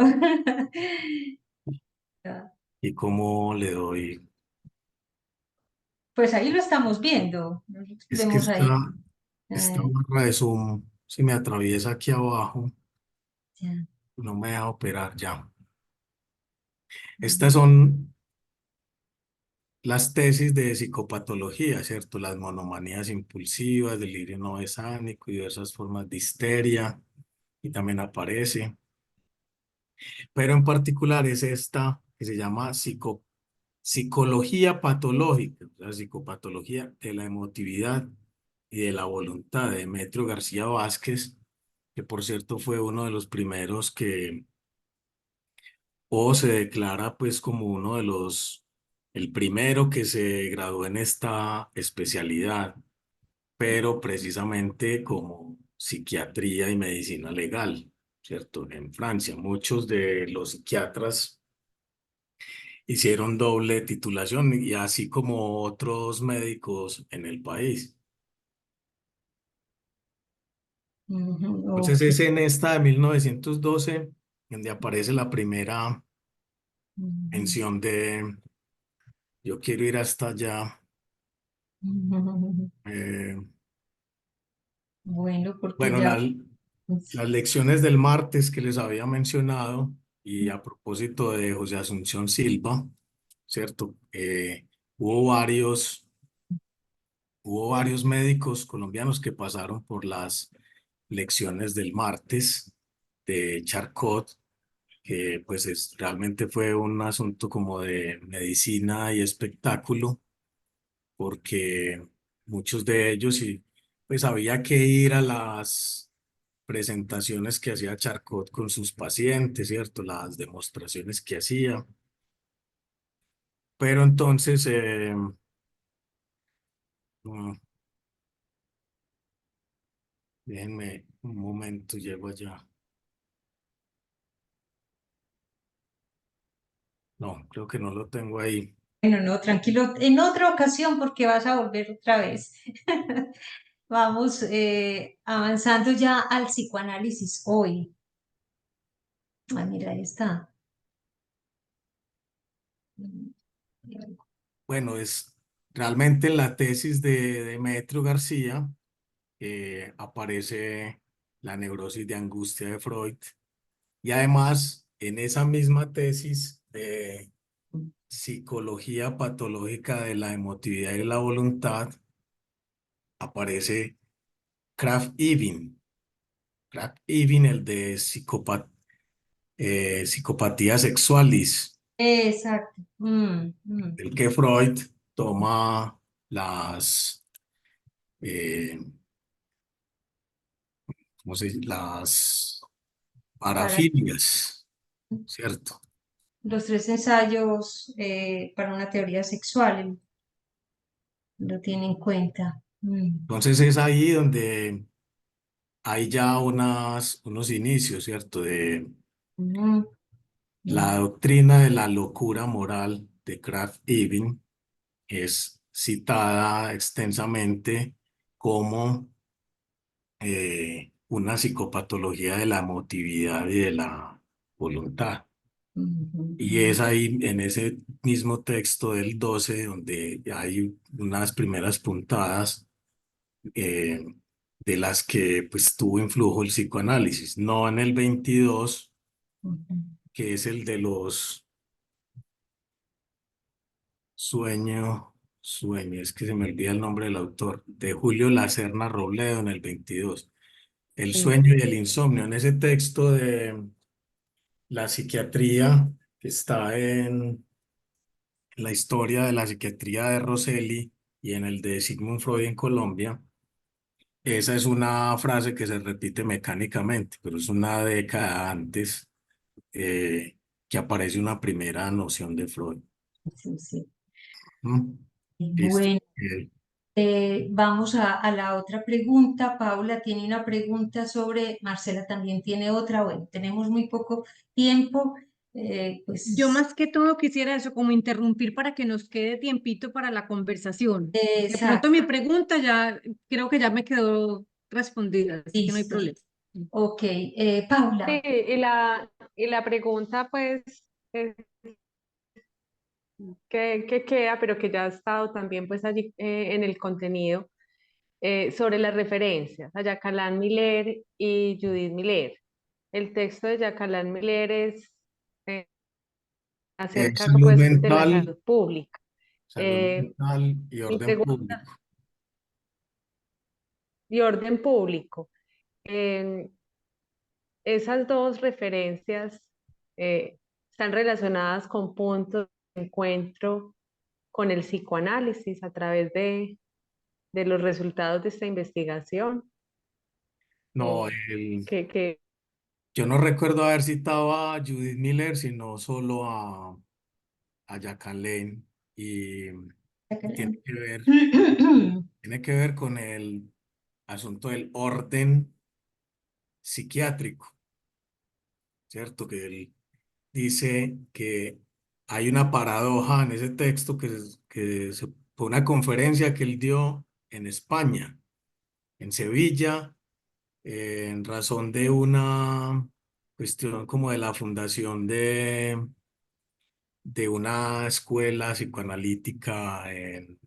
¿Y cómo le doy? Pues ahí lo estamos viendo. Es que Vemos ahí. esta eh, barra de Zoom, si me atraviesa aquí abajo, ya. no me deja operar ya. Estas Mm. son las tesis de psicopatología, ¿cierto? Las monomanías impulsivas, delirio no besánico y diversas formas de histeria, y también aparece. Pero en particular es esta que se llama psicología patológica, o sea, psicopatología de la emotividad y de la voluntad de Demetrio García Vázquez, que por cierto fue uno de los primeros que, o se declara pues como uno de los, el primero que se graduó en esta especialidad, pero precisamente como psiquiatría y medicina legal, ¿cierto? En Francia, muchos de los psiquiatras hicieron doble titulación y así como otros médicos en el país. Ujú, Entonces ok. es en esta de 1912 donde aparece la primera Ujú, mención de yo quiero ir hasta allá. ujú. eh, Bueno, porque bueno, ya. las lecciones del martes que les había mencionado y a propósito de José Asunción Silva, ¿cierto? Hubo varios, hubo varios médicos colombianos que pasaron por las lecciones del martes de Charcot, que pues realmente fue un asunto como de medicina y espectáculo, porque muchos de ellos y pues había que ir a las presentaciones que hacía Charcot con sus pacientes, ¿cierto? Las demostraciones que hacía. Pero entonces, mm, déjenme un momento, llego allá. No, creo que no lo tengo ahí. Bueno, no, tranquilo, en otra ocasión porque vas a volver otra vez. Vamos avanzando ya al psicoanálisis hoy. Ah, mira, ahí está. Bueno, es realmente en la tesis de Demetrio García aparece la neurosis de angustia de Freud y además en esa misma tesis de psicología patológica de la emotividad y la voluntad aparece Krafft-Ebing. Krafft-Ebing, el de psicopatía sexualis, Exacto. Mm, mm. el que Freud toma las, eh, las Para parafilias, ¿cierto? los tres ensayos para una teoría sexual, lo tiene en cuenta. Mm, Entonces es ahí donde hay ya unos inicios, ¿cierto? De mm, la mm, doctrina de la locura moral de Krafft-Ebing es citada extensamente como una psicopatología de la emotividad y de la voluntad. Y mm, es ahí en ese mismo texto del 12 donde hay unas primeras puntadas eh, de las que pues tuvo influjo el psicoanálisis, no en el 22, mm, mm. que es el de los sueños, es que se me olvida el nombre del autor, de Julio Lacerna Robledo en el 22. El Sí. sueño y el insomnio. En ese texto de la psiquiatría, que está en la historia de la psiquiatría de Rosselli y en el de Sigmund Freud en Colombia, esa es una frase que se repite mecánicamente, pero es una década antes que aparece una primera noción de Freud. Sí, sí. ¿Mm? Listo. Bueno, Vamos a la otra pregunta. Paula tiene una pregunta sobre, Marcela también tiene otra. Bueno, tenemos muy poco tiempo. Yo Pues más que todo quisiera eso, como interrumpir para que nos quede tiempito para la conversación. De pronto exacto, mi pregunta ya creo que ya me quedó respondida, así que no hay listo. problema. Ok, Sí, Paula. y la pregunta pues es que queda, pero que ya ha estado también pues allí en el contenido, sobre las referencias a Jacqueline Miller y Judith Miller. El texto de Jacqueline Miller es eh, acerca Salud pues de la mental, salud pública. salud Eh, mental y mi orden pregunta, público. y orden público. Eh, Esas dos referencias están relacionadas con puntos de encuentro con el psicoanálisis a través de los resultados de esta investigación. No, Eh, que yo no recuerdo haber citado a Judith Miller, sino solo a Jacqueline. Y tiene que ver con el asunto del orden psiquiátrico, ¿cierto? Que él dice que hay una paradoja en ese texto fue una conferencia que él dio en España, en Sevilla, en razón de una cuestión como de la fundación de una escuela psicoanalítica en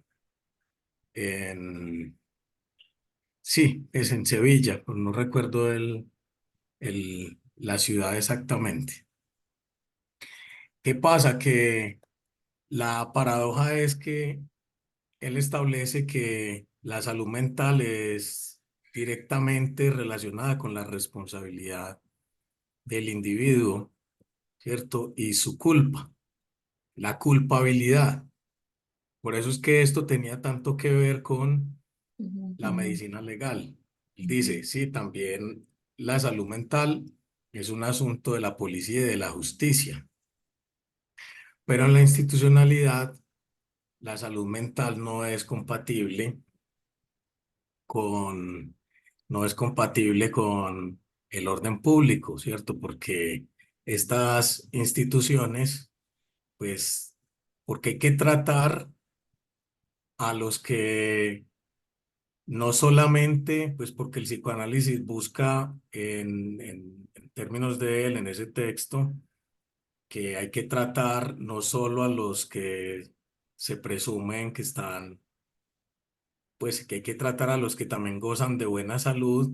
sí, es en Sevilla, pero no recuerdo la ciudad exactamente. ¿Qué pasa? Que la paradoja es que él establece que la salud mental es directamente relacionada con la responsabilidad del individuo, ¿cierto? Y su culpa, la culpabilidad. Por eso es que esto tenía tanto que ver con la medicina legal. Él dice, sí, también la salud mental es un asunto de la policía y de la justicia, pero en la institucionalidad la salud mental con, no es compatible con el orden público, ¿cierto? Porque estas instituciones, pues, porque hay que tratar a los que no solamente, pues porque el psicoanálisis busca en términos de él, en ese texto, que hay que tratar no solo a los que se presumen que están, pues que hay que tratar a los que también gozan de buena salud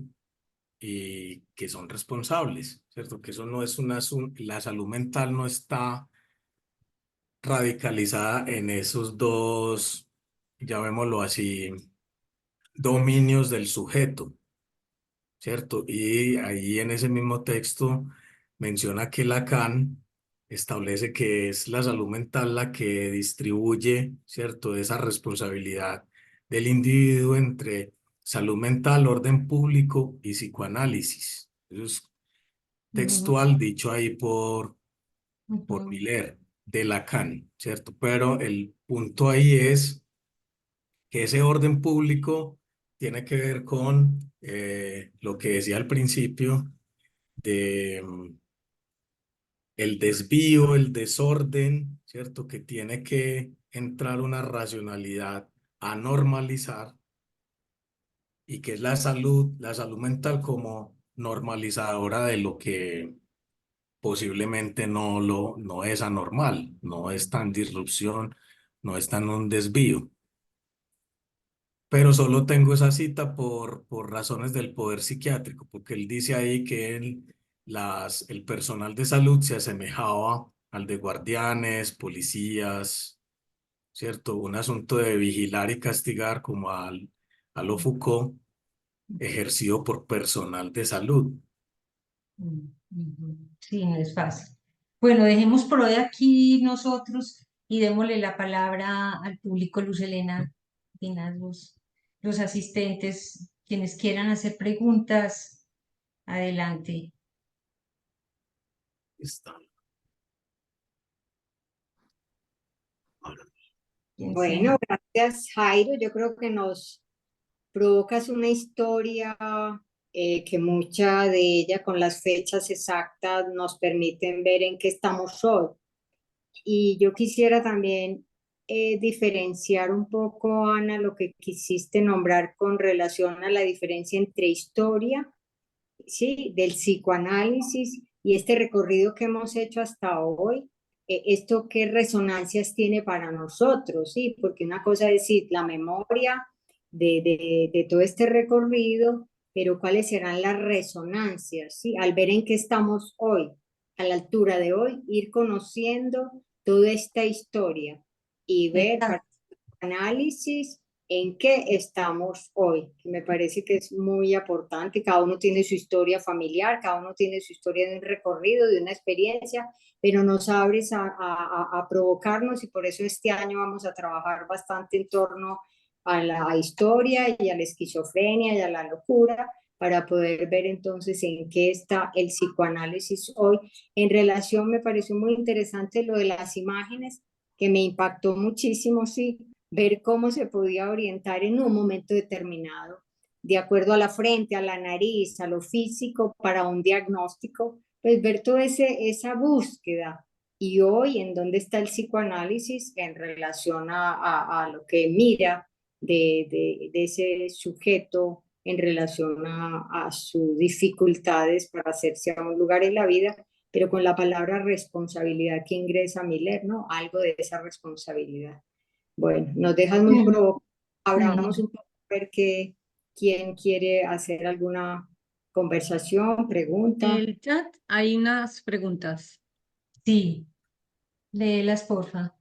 y que son responsables, ¿cierto? Que eso no es la salud mental no está radicalizada en esos dos, llamémoslo así, dominios del sujeto, ¿cierto? Y ahí en ese mismo texto menciona que Lacan establece que es la salud mental la que distribuye, ¿cierto? Esa responsabilidad del individuo entre salud mental, orden público y psicoanálisis. Eso es textual dicho ahí por Miller de Lacan, ¿cierto? Pero el punto ahí es que ese orden público tiene que ver con lo que decía al principio de el desvío, el desorden, ¿cierto? Que tiene que entrar una racionalidad a normalizar y que es la salud mental como normalizadora de lo que posiblemente no es anormal, no está en disrupción, no está en un desvío. Pero solo tengo esa cita por razones del poder psiquiátrico, porque él dice ahí que el personal de salud se asemejaba al de guardianes, policías, ¿cierto? Un asunto de vigilar y castigar como a lo Foucault, ejercido por personal de salud. Sí, no es fácil. Bueno, dejemos por hoy aquí nosotros y démosle la palabra al público, Luz Helena, Dinas, los asistentes, quienes quieran hacer preguntas, adelante. Está. ¿Quién Bueno, sea? gracias Jairo. Yo creo que nos provocas una historia que mucha de ella con las fechas exactas nos permiten ver en qué estamos hoy. Y yo quisiera también diferenciar un poco, Ana, lo que quisiste nombrar con relación a la diferencia entre historia, ¿sí? Del psicoanálisis y este recorrido que hemos hecho hasta hoy. Esto qué resonancias tiene para nosotros, ¿sí? Porque una cosa es decir, la memoria de todo este recorrido, pero cuáles serán las resonancias, ¿sí? Al ver en qué estamos hoy, a la altura de hoy, ir conociendo toda esta historia y ver para Exacto. análisis en qué estamos hoy, que me parece que es muy importante. Cada uno tiene su historia familiar, cada uno tiene su historia de un recorrido, de una experiencia, pero nos abres a provocarnos y por eso este año vamos a trabajar bastante en torno a la historia y a la esquizofrenia y a la locura para poder ver entonces en qué está el psicoanálisis hoy. En relación, me pareció muy interesante lo de las imágenes, que me impactó muchísimo, sí, ver cómo se podía orientar en un momento determinado, de acuerdo a la frente, a la nariz, a lo físico, para un diagnóstico, pues ver toda esa búsqueda. Y hoy, ¿en dónde está el psicoanálisis en relación a lo que mira de ese sujeto en relación a sus dificultades para hacerse a un lugar en la vida, pero con la palabra responsabilidad que ingresa Miller, ¿no? Algo de esa responsabilidad. Bueno, nos dejas muy Mm, provocados. Abramos sí, un poco a ver quién quiere hacer alguna conversación, En pregunta. el chat hay unas preguntas. sí, léelas, porfa.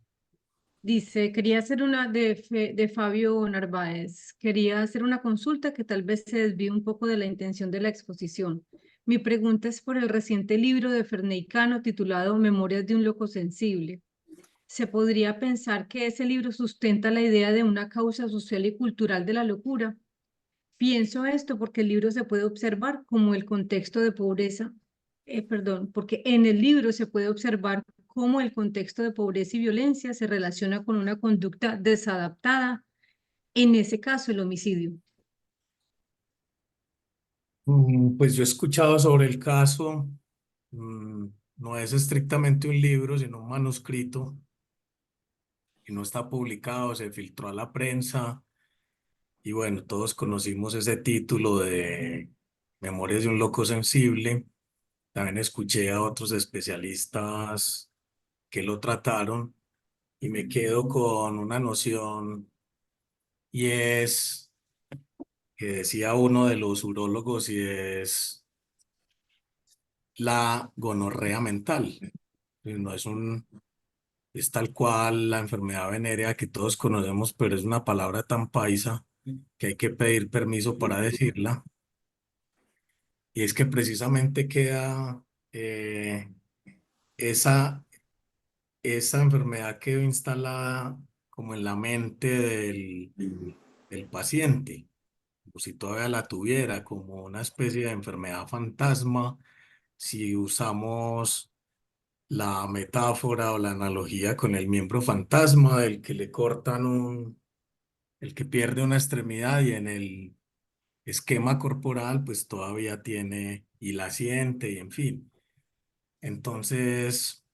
Dice, quería hacer una de Fabio Narváez. Quería hacer una consulta que tal vez se desvíe un poco de la intención de la exposición. Mi pregunta es por el reciente libro de Ferney Cano titulado Memorias de un loco sensible. ¿Se podría pensar que ese libro sustenta la idea de una causa social y cultural de la locura? Pienso esto porque el libro se puede observar como el contexto de pobreza, porque en el libro se puede observar cómo el contexto de pobreza y violencia se relaciona con una conducta desadaptada, en ese caso el homicidio. Pues yo he escuchado sobre el caso, mm, no es estrictamente un libro, sino un manuscrito, y no está publicado, se filtró a la prensa, y bueno, todos conocimos ese título de Memorias de un loco sensible. También escuché a otros especialistas que lo trataron, y me quedo con una noción, y es que decía uno de los urólogos, y es la gonorrea mental. No es es tal cual la enfermedad venérea que todos conocemos, pero es una palabra tan paisa que hay que pedir permiso para decirla. Y es que precisamente queda esa, esa enfermedad quedó instalada como en la mente del paciente, como si todavía la tuviera, como una especie de enfermedad fantasma, si usamos la metáfora o la analogía con el miembro fantasma del que le cortan el que pierde una extremidad y en el esquema corporal pues todavía tiene y la siente y en fin. Entonces,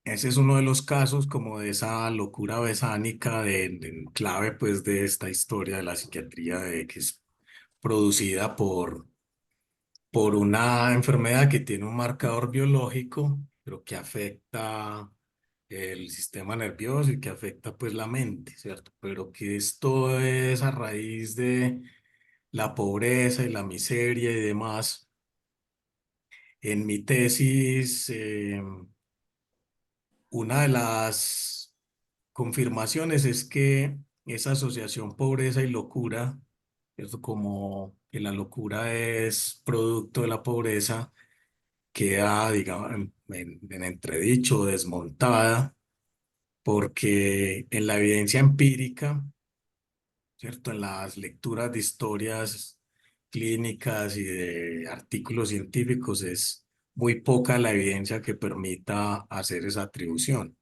ese es uno de los casos como de esa locura besánica de clave pues de esta historia de la psiquiatría de que es producida por una enfermedad que tiene un marcador biológico, pero que afecta el sistema nervioso y que afecta pues la mente, ¿cierto? Pero que esto es a raíz de la pobreza y la miseria y demás. En mi tesis, una de las confirmaciones es que esa asociación pobreza y locura, ¿cierto? Como que la locura es producto de la pobreza, queda, digamos, en entredicho, desmontada, porque en la evidencia empírica, ¿cierto? En las lecturas de historias clínicas y de artículos científicos es muy poca la evidencia que permita hacer esa atribución,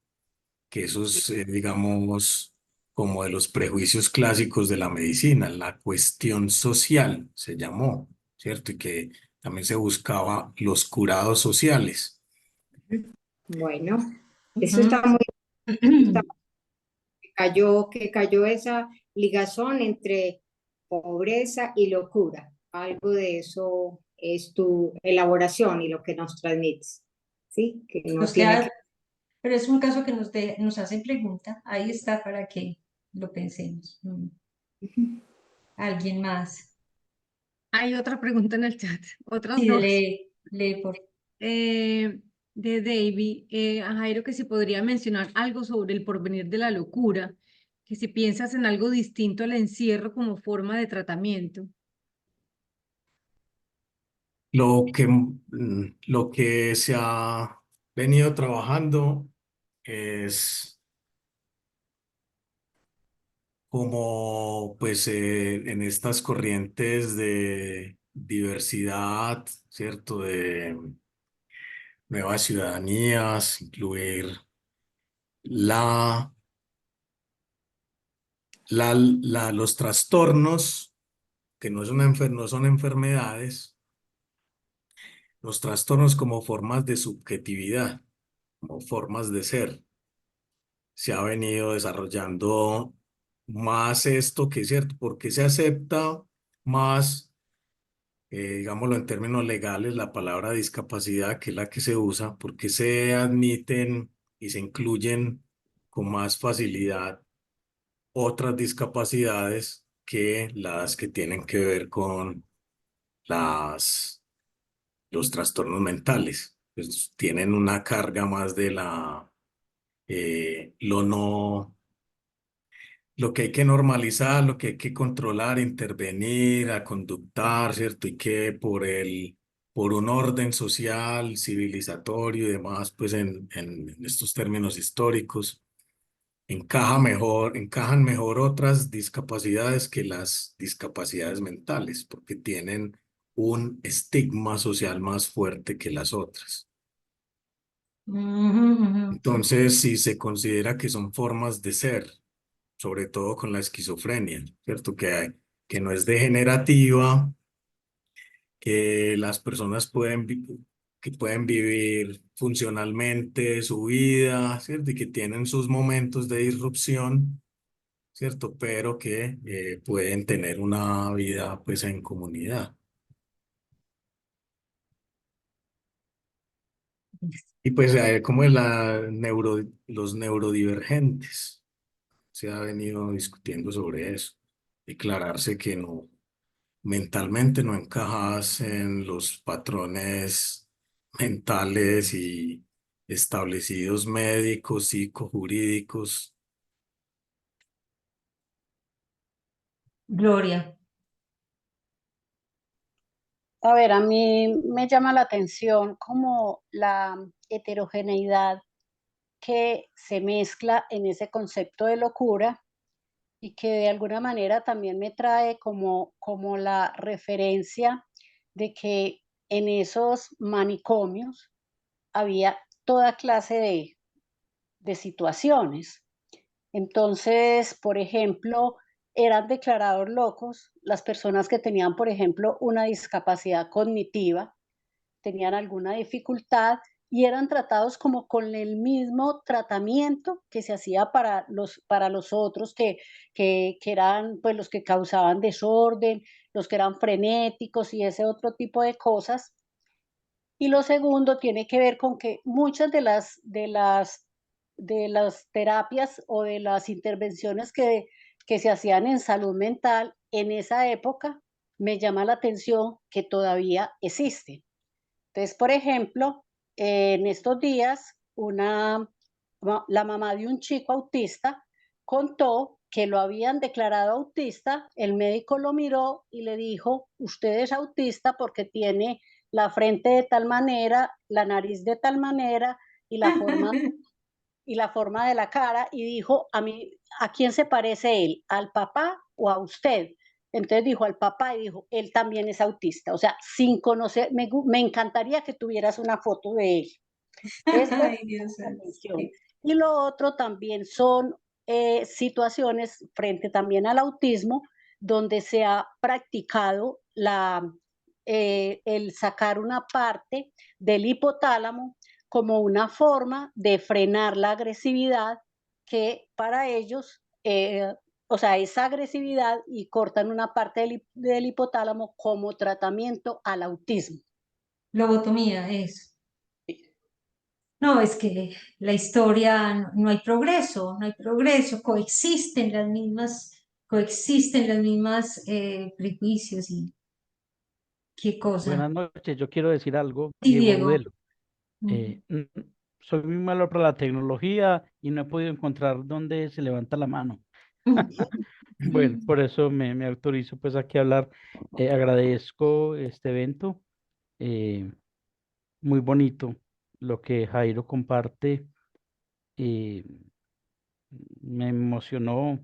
que eso es, digamos, como de los prejuicios clásicos de la medicina, la cuestión social se llamó, ¿cierto? Y que también se buscaba los curados sociales. Bueno, eso está muy, está- que cayó esa ligazón entre pobreza y locura. Algo de eso es tu elaboración y lo que nos transmites, ¿sí? Que no Nos tiene queda, pero es un caso que nos hacen pregunta. Ahí está para que lo pensemos. que... ¿Alguien más? Hay otra pregunta en el chat, otras Sí, dos. lee por De David, a Jairo, que si podría mencionar algo sobre el porvenir de la locura, que si piensas en algo distinto al encierro como forma de tratamiento. Lo que se ha venido trabajando es como pues en estas corrientes de diversidad, ¿cierto? De nuevas ciudadanías, incluir la, los trastornos, que no, no son enfermedades, los trastornos como formas de subjetividad, como formas de ser. Se ha venido desarrollando más esto que es cierto, porque se acepta más, digámoslo en términos legales, la palabra discapacidad, que es la que se usa, porque se admiten y se incluyen con más facilidad otras discapacidades que las que tienen que ver con los trastornos mentales. Pues tienen una carga más de lo no, lo que hay que normalizar, lo que hay que controlar, intervenir, a conductar, ¿cierto? Y que por un orden social, civilizatorio y demás, pues en estos términos históricos, encajan mejor otras discapacidades que las discapacidades mentales, porque tienen un estigma social más fuerte que las otras. Entonces, si se considera que son formas de ser, sobre todo con la esquizofrenia, ¿cierto? Que no es degenerativa, que las personas que pueden vivir funcionalmente su vida, ¿cierto? Y que tienen sus momentos de disrupción, ¿cierto? Pero que pueden tener una vida pues en comunidad. Y pues como los neurodivergentes, se ha venido discutiendo sobre eso. Declararse que no, mentalmente no encajas en los patrones mentales y establecidos médicos, psicojurídicos. Gloria. A ver, a mí me llama la atención como la heterogeneidad que se mezcla en ese concepto de locura y que de alguna manera también me trae como la referencia de que en esos manicomios había toda clase de situaciones. Entonces, por ejemplo, eran declarados locos las personas que tenían, por ejemplo, una discapacidad cognitiva, tenían alguna dificultad y eran tratados como con el mismo tratamiento que se hacía para los otros, que eran pues los que causaban desorden, los que eran frenéticos y ese otro tipo de cosas. Y lo segundo tiene que ver con que muchas de las terapias o de las intervenciones que se hacían en salud mental en esa época, me llama la atención que todavía existen. Entonces, por ejemplo, en estos días, la mamá de un chico autista contó que lo habían declarado autista, el médico lo miró y le dijo, usted es autista porque tiene la frente de tal manera, la nariz de tal manera y y la forma de la cara, y dijo, a mí, ¿a quién se parece él? ¿Al papá o a usted? Entonces dijo al papá y dijo, él también es autista. O sea, sin conocer, me encantaría que tuvieras una foto de él. Entonces, Ay, Dios la santo. atención. Y lo otro también son situaciones frente también al autismo donde se ha practicado el sacar una parte del hipotálamo como una forma de frenar la agresividad que para ellos, o sea, esa agresividad y cortan una parte del hipotálamo como tratamiento al autismo. Lobotomía, eso. No, es que la historia, no hay progreso, no hay progreso, coexisten las mismas prejuicios y qué cosa. Buenas noches, yo quiero decir algo, Sí, Diego Diego. Agudelo. Soy muy malo para la tecnología y no he podido encontrar dónde se levanta la mano. Bueno, por eso me autorizo pues aquí a hablar. Agradezco este evento, eh, muy bonito lo que Jairo comparte. eh, Me emocionó,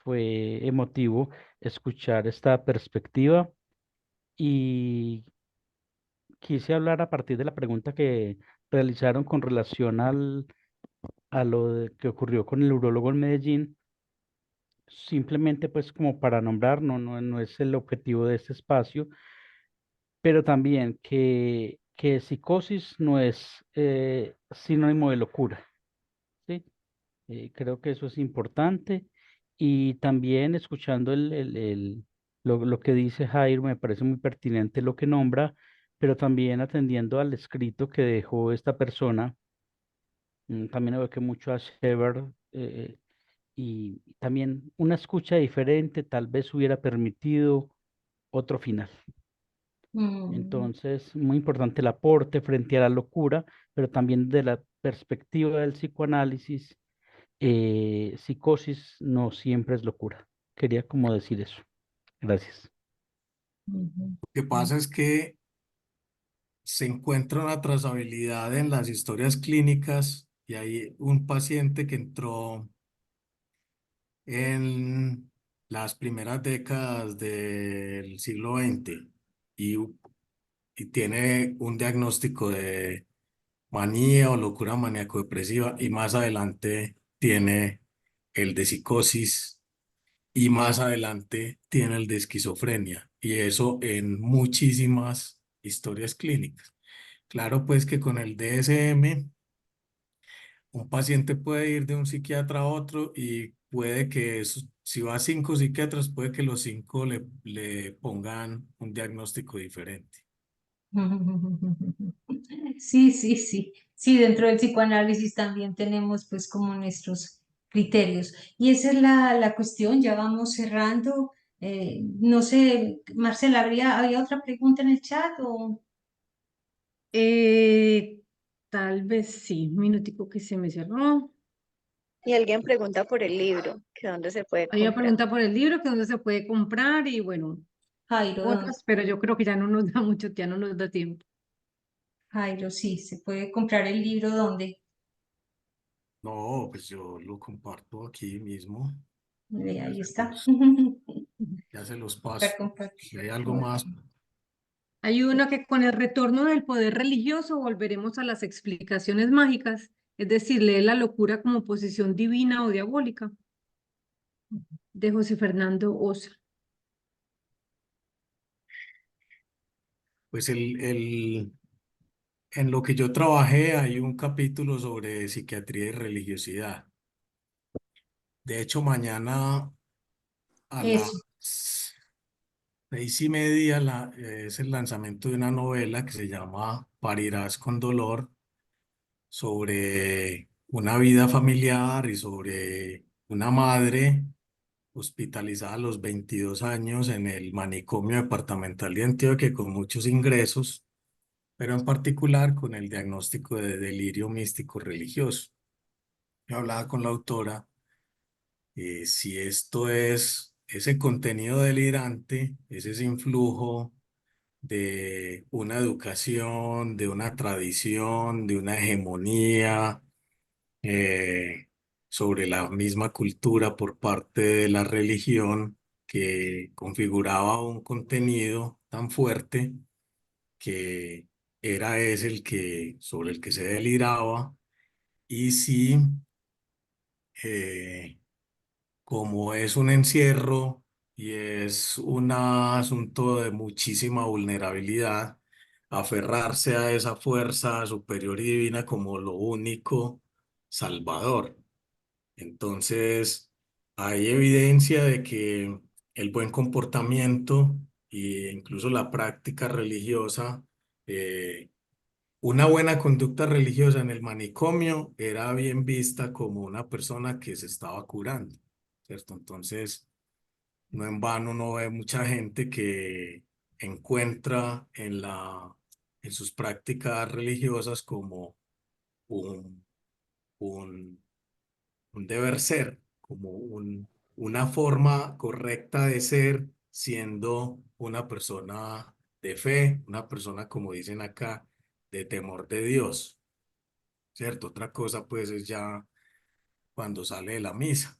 fue emotivo escuchar esta perspectiva y quise hablar a partir de la pregunta que realizaron con relación a que ocurrió con el urólogo en Medellín. Simplemente pues como para nombrar, no es el objetivo de este espacio, pero también que psicosis no es sinónimo de locura, ¿sí? Creo que eso es importante. Y también escuchando lo que dice Jairo, me parece muy pertinente lo que nombra, pero también atendiendo al escrito que dejó esta persona, también evoqué mucho a Shepard, y también una escucha diferente tal vez hubiera permitido otro final. Mm, Entonces, muy importante el aporte frente a la locura, pero también de la perspectiva del psicoanálisis, psicosis no siempre es locura. Quería como decir eso. Gracias. ujú. Lo que pasa es que se encuentra una trazabilidad en las historias clínicas y hay un paciente que entró en las primeras décadas del siglo XX y, y tiene un diagnóstico de manía o locura maníaco-depresiva y más adelante tiene el de psicosis y más adelante tiene el de esquizofrenia y eso en muchísimas historias clínicas. Claro, pues que con el DSM un paciente puede ir de un psiquiatra a otro y puede que si va a 5 psiquiatras, puede que los 5 le pongan un diagnóstico diferente. Sí, sí, sí. Sí, dentro del psicoanálisis también tenemos pues como nuestros criterios. Y esa es la cuestión, ya vamos cerrando. No sé, Marcela, ¿había otra pregunta en el chat o Eh, Tal vez sí, un minutico que se me cerró. Y alguien pregunta por el libro, que dónde se puede Había comprar. pregunta por el libro, que dónde se puede comprar y bueno, Jairo? ¿Dónde? otras, pero yo creo que ya no nos da mucho, ya no nos da tiempo. Jairo, sí, se puede comprar el libro ¿dónde? No, pues yo lo comparto aquí mismo. Ahí está. Ya se los Está paso. compartido. Si hay algo más, Hay uno que con el retorno del poder religioso volveremos a las explicaciones mágicas, es decir, lee la locura como posesión divina o diabólica, de José Fernando Osa. pues en lo que yo trabajé hay un capítulo sobre psiquiatría y religiosidad. De hecho, mañana a las Eso. 6:30 es el lanzamiento de una novela que se llama Parirás con dolor, sobre una vida familiar y sobre una madre hospitalizada a los 22 años en el manicomio departamental de Antioquia con muchos ingresos, pero en particular con el diagnóstico de delirio místico religioso. Yo hablaba con la autora, si esto es ese contenido delirante, es ese influjo de una educación, de una tradición, de una hegemonía sobre la misma cultura por parte de la religión que configuraba un contenido tan fuerte que era ese sobre el que se deliraba y si como es un encierro y es un asunto de muchísima vulnerabilidad, aferrarse a esa fuerza superior y divina como lo único salvador. Entonces, hay evidencia de que el buen comportamiento e incluso la práctica religiosa, una buena conducta religiosa en el manicomio era bien vista como una persona que se estaba curando, ¿cierto? Entonces, no en vano uno ve mucha gente que encuentra en sus prácticas religiosas como un, un un deber ser, como una forma correcta de ser, siendo una persona de fe, una persona, como dicen acá, de temor de Dios, ¿cierto? Otra cosa, pues, es ya cuando sale de la misa,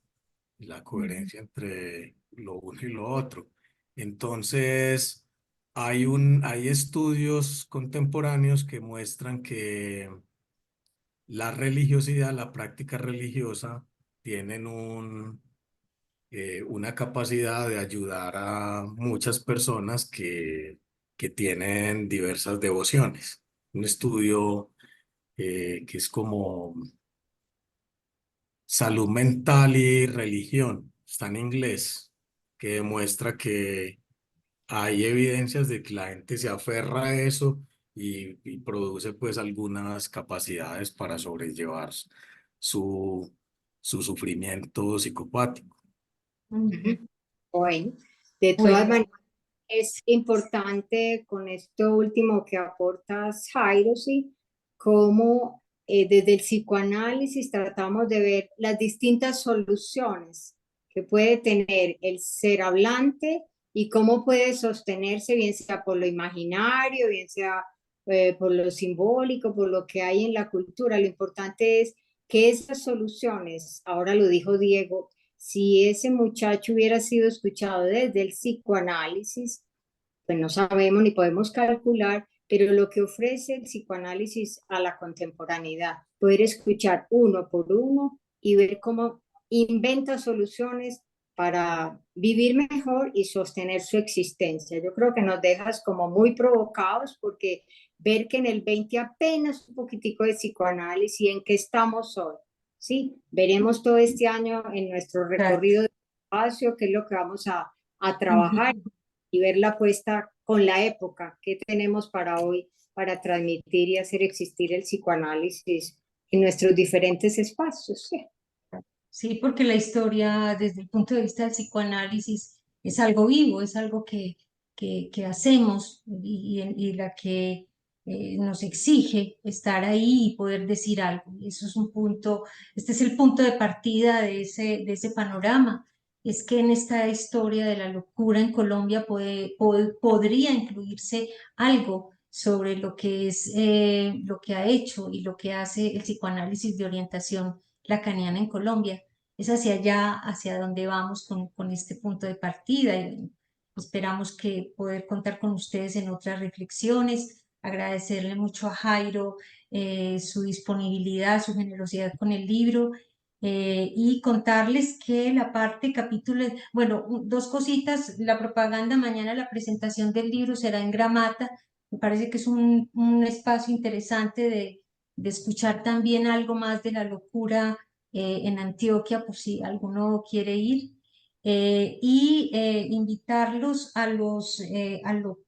la coherencia entre lo uno y lo otro. Entonces, hay estudios contemporáneos que muestran que la religiosidad, la práctica religiosa, tienen una capacidad de ayudar a muchas personas que tienen diversas devociones. Un estudio que es como salud mental y religión, está en inglés, que demuestra que hay evidencias de que la gente se aferra a eso y produce pues algunas capacidades para sobrellevar su, su sufrimiento psicopático. Ujú. Bueno, de todas Bueno, maneras, es importante con esto último que aportas, Jairo, sí, cómo desde el psicoanálisis tratamos de ver las distintas soluciones que puede tener el ser hablante y cómo puede sostenerse, bien sea por lo imaginario, bien sea por lo simbólico, por lo que hay en la cultura. Lo importante es que esas soluciones, ahora lo dijo Diego, si ese muchacho hubiera sido escuchado desde el psicoanálisis, pues no sabemos ni podemos calcular, pero lo que ofrece el psicoanálisis a la contemporaneidad, poder escuchar uno por uno y ver cómo inventa soluciones para vivir mejor y sostener su existencia. Yo creo que nos dejas como muy provocados porque ver que en el 20 apenas un poquitico de psicoanálisis y en qué estamos hoy. Sí, veremos todo este año en nuestro exacto. recorrido de espacio, qué es lo que vamos a trabajar y ver la apuesta con la época que tenemos para hoy para transmitir y hacer existir el psicoanálisis en nuestros diferentes espacios. ¿Sí? Sí, porque la historia desde el punto de vista del psicoanálisis es algo vivo, es algo que hacemos y la que nos exige estar ahí y poder decir algo. Y eso es un punto, este es el punto de partida de ese panorama. Es que en esta historia de la locura en Colombia podría incluirse algo sobre lo que es lo que ha hecho y lo que hace el psicoanálisis de orientación lacaniana en Colombia. Es hacia allá, hacia donde vamos con este punto de partida y esperamos que poder contar con ustedes en otras reflexiones, agradecerle mucho a Jairo su disponibilidad, su generosidad con el libro y contarles que la parte capítulo, bueno, dos cositas, la propaganda mañana, la presentación del libro será en Gramata, me parece que es un espacio interesante de escuchar también algo más de la locura en Antioquia, por si alguno quiere ir, invitarlos a lo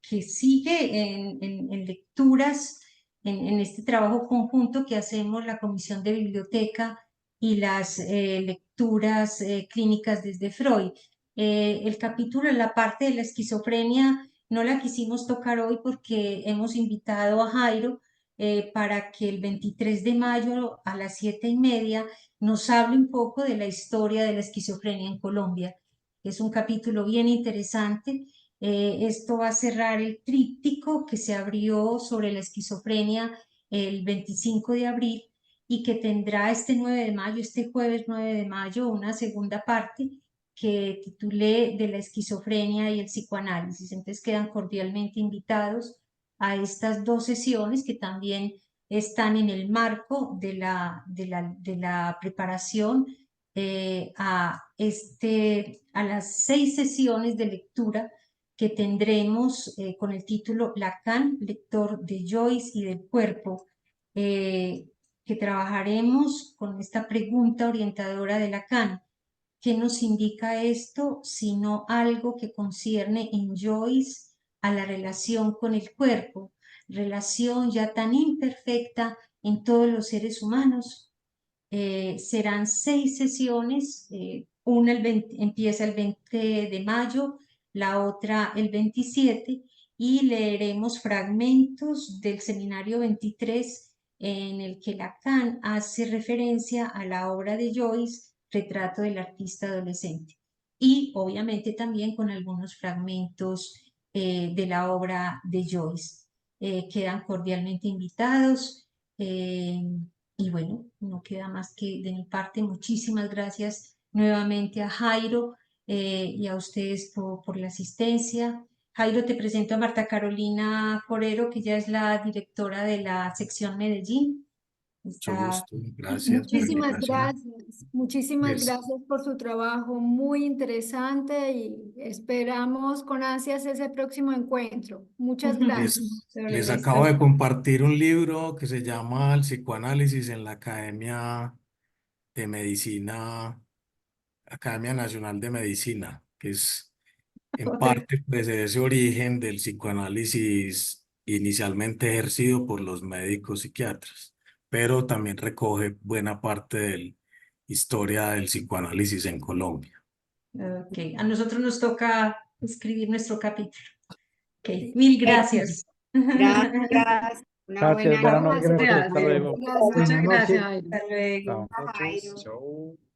que sigue en lecturas, en este trabajo conjunto que hacemos la Comisión de Biblioteca y las lecturas clínicas desde Freud. El capítulo en la parte de la esquizofrenia no la quisimos tocar hoy porque hemos invitado a Jairo para que el 23 de mayo a las 7:30 nos hable un poco de la historia de la esquizofrenia en Colombia. Es un capítulo bien interesante. Esto va a cerrar el tríptico que se abrió sobre la esquizofrenia el 25 de abril y que tendrá este 9 de mayo, este jueves 9 de mayo, una segunda parte que titulé De la esquizofrenia y el psicoanálisis. Entonces quedan cordialmente invitados a estas dos sesiones que también están en el marco de la preparación a las 6 sesiones de lectura que tendremos con el título Lacan, lector de Joyce y del cuerpo, que trabajaremos con esta pregunta orientadora de Lacan. ¿Qué nos indica esto, sino algo que concierne en Joyce a la relación con el cuerpo, relación ya tan imperfecta en todos los seres humanos? Serán 6 sesiones, una empieza el 20 de mayo, la otra el 27, y leeremos fragmentos del seminario 23 en el que Lacan hace referencia a la obra de Joyce, Retrato del artista adolescente, y obviamente también con algunos fragmentos de la obra de Joyce. Quedan cordialmente invitados. Y bueno, no queda más que de mi parte, muchísimas gracias nuevamente a Jairo y a ustedes por la asistencia. Jairo, te presento a Marta Carolina Forero, que ya es la directora de la sección Medellín. Mucho Está... gusto, gracias por la Muchísimas invitación. muchísimas Pues, gracias por su trabajo, muy interesante y esperamos con ansias ese próximo encuentro. Muchas gracias. les acabo de compartir un libro que se llama El psicoanálisis en la Academia de Medicina, Academia Nacional de Medicina, que es en parte pues ese origen del psicoanálisis inicialmente ejercido por los médicos psiquiatras, pero también recoge buena parte de la historia del psicoanálisis en Colombia. Ok, a nosotros nos toca escribir nuestro capítulo. Ok, mil gracias. Gracias. Una Gracias, buena buenas noches, noche. hasta luego. Gracias. Muchas Buenas gracias, noches. Jairo. Hasta luego. Chao. Jairo. Chao.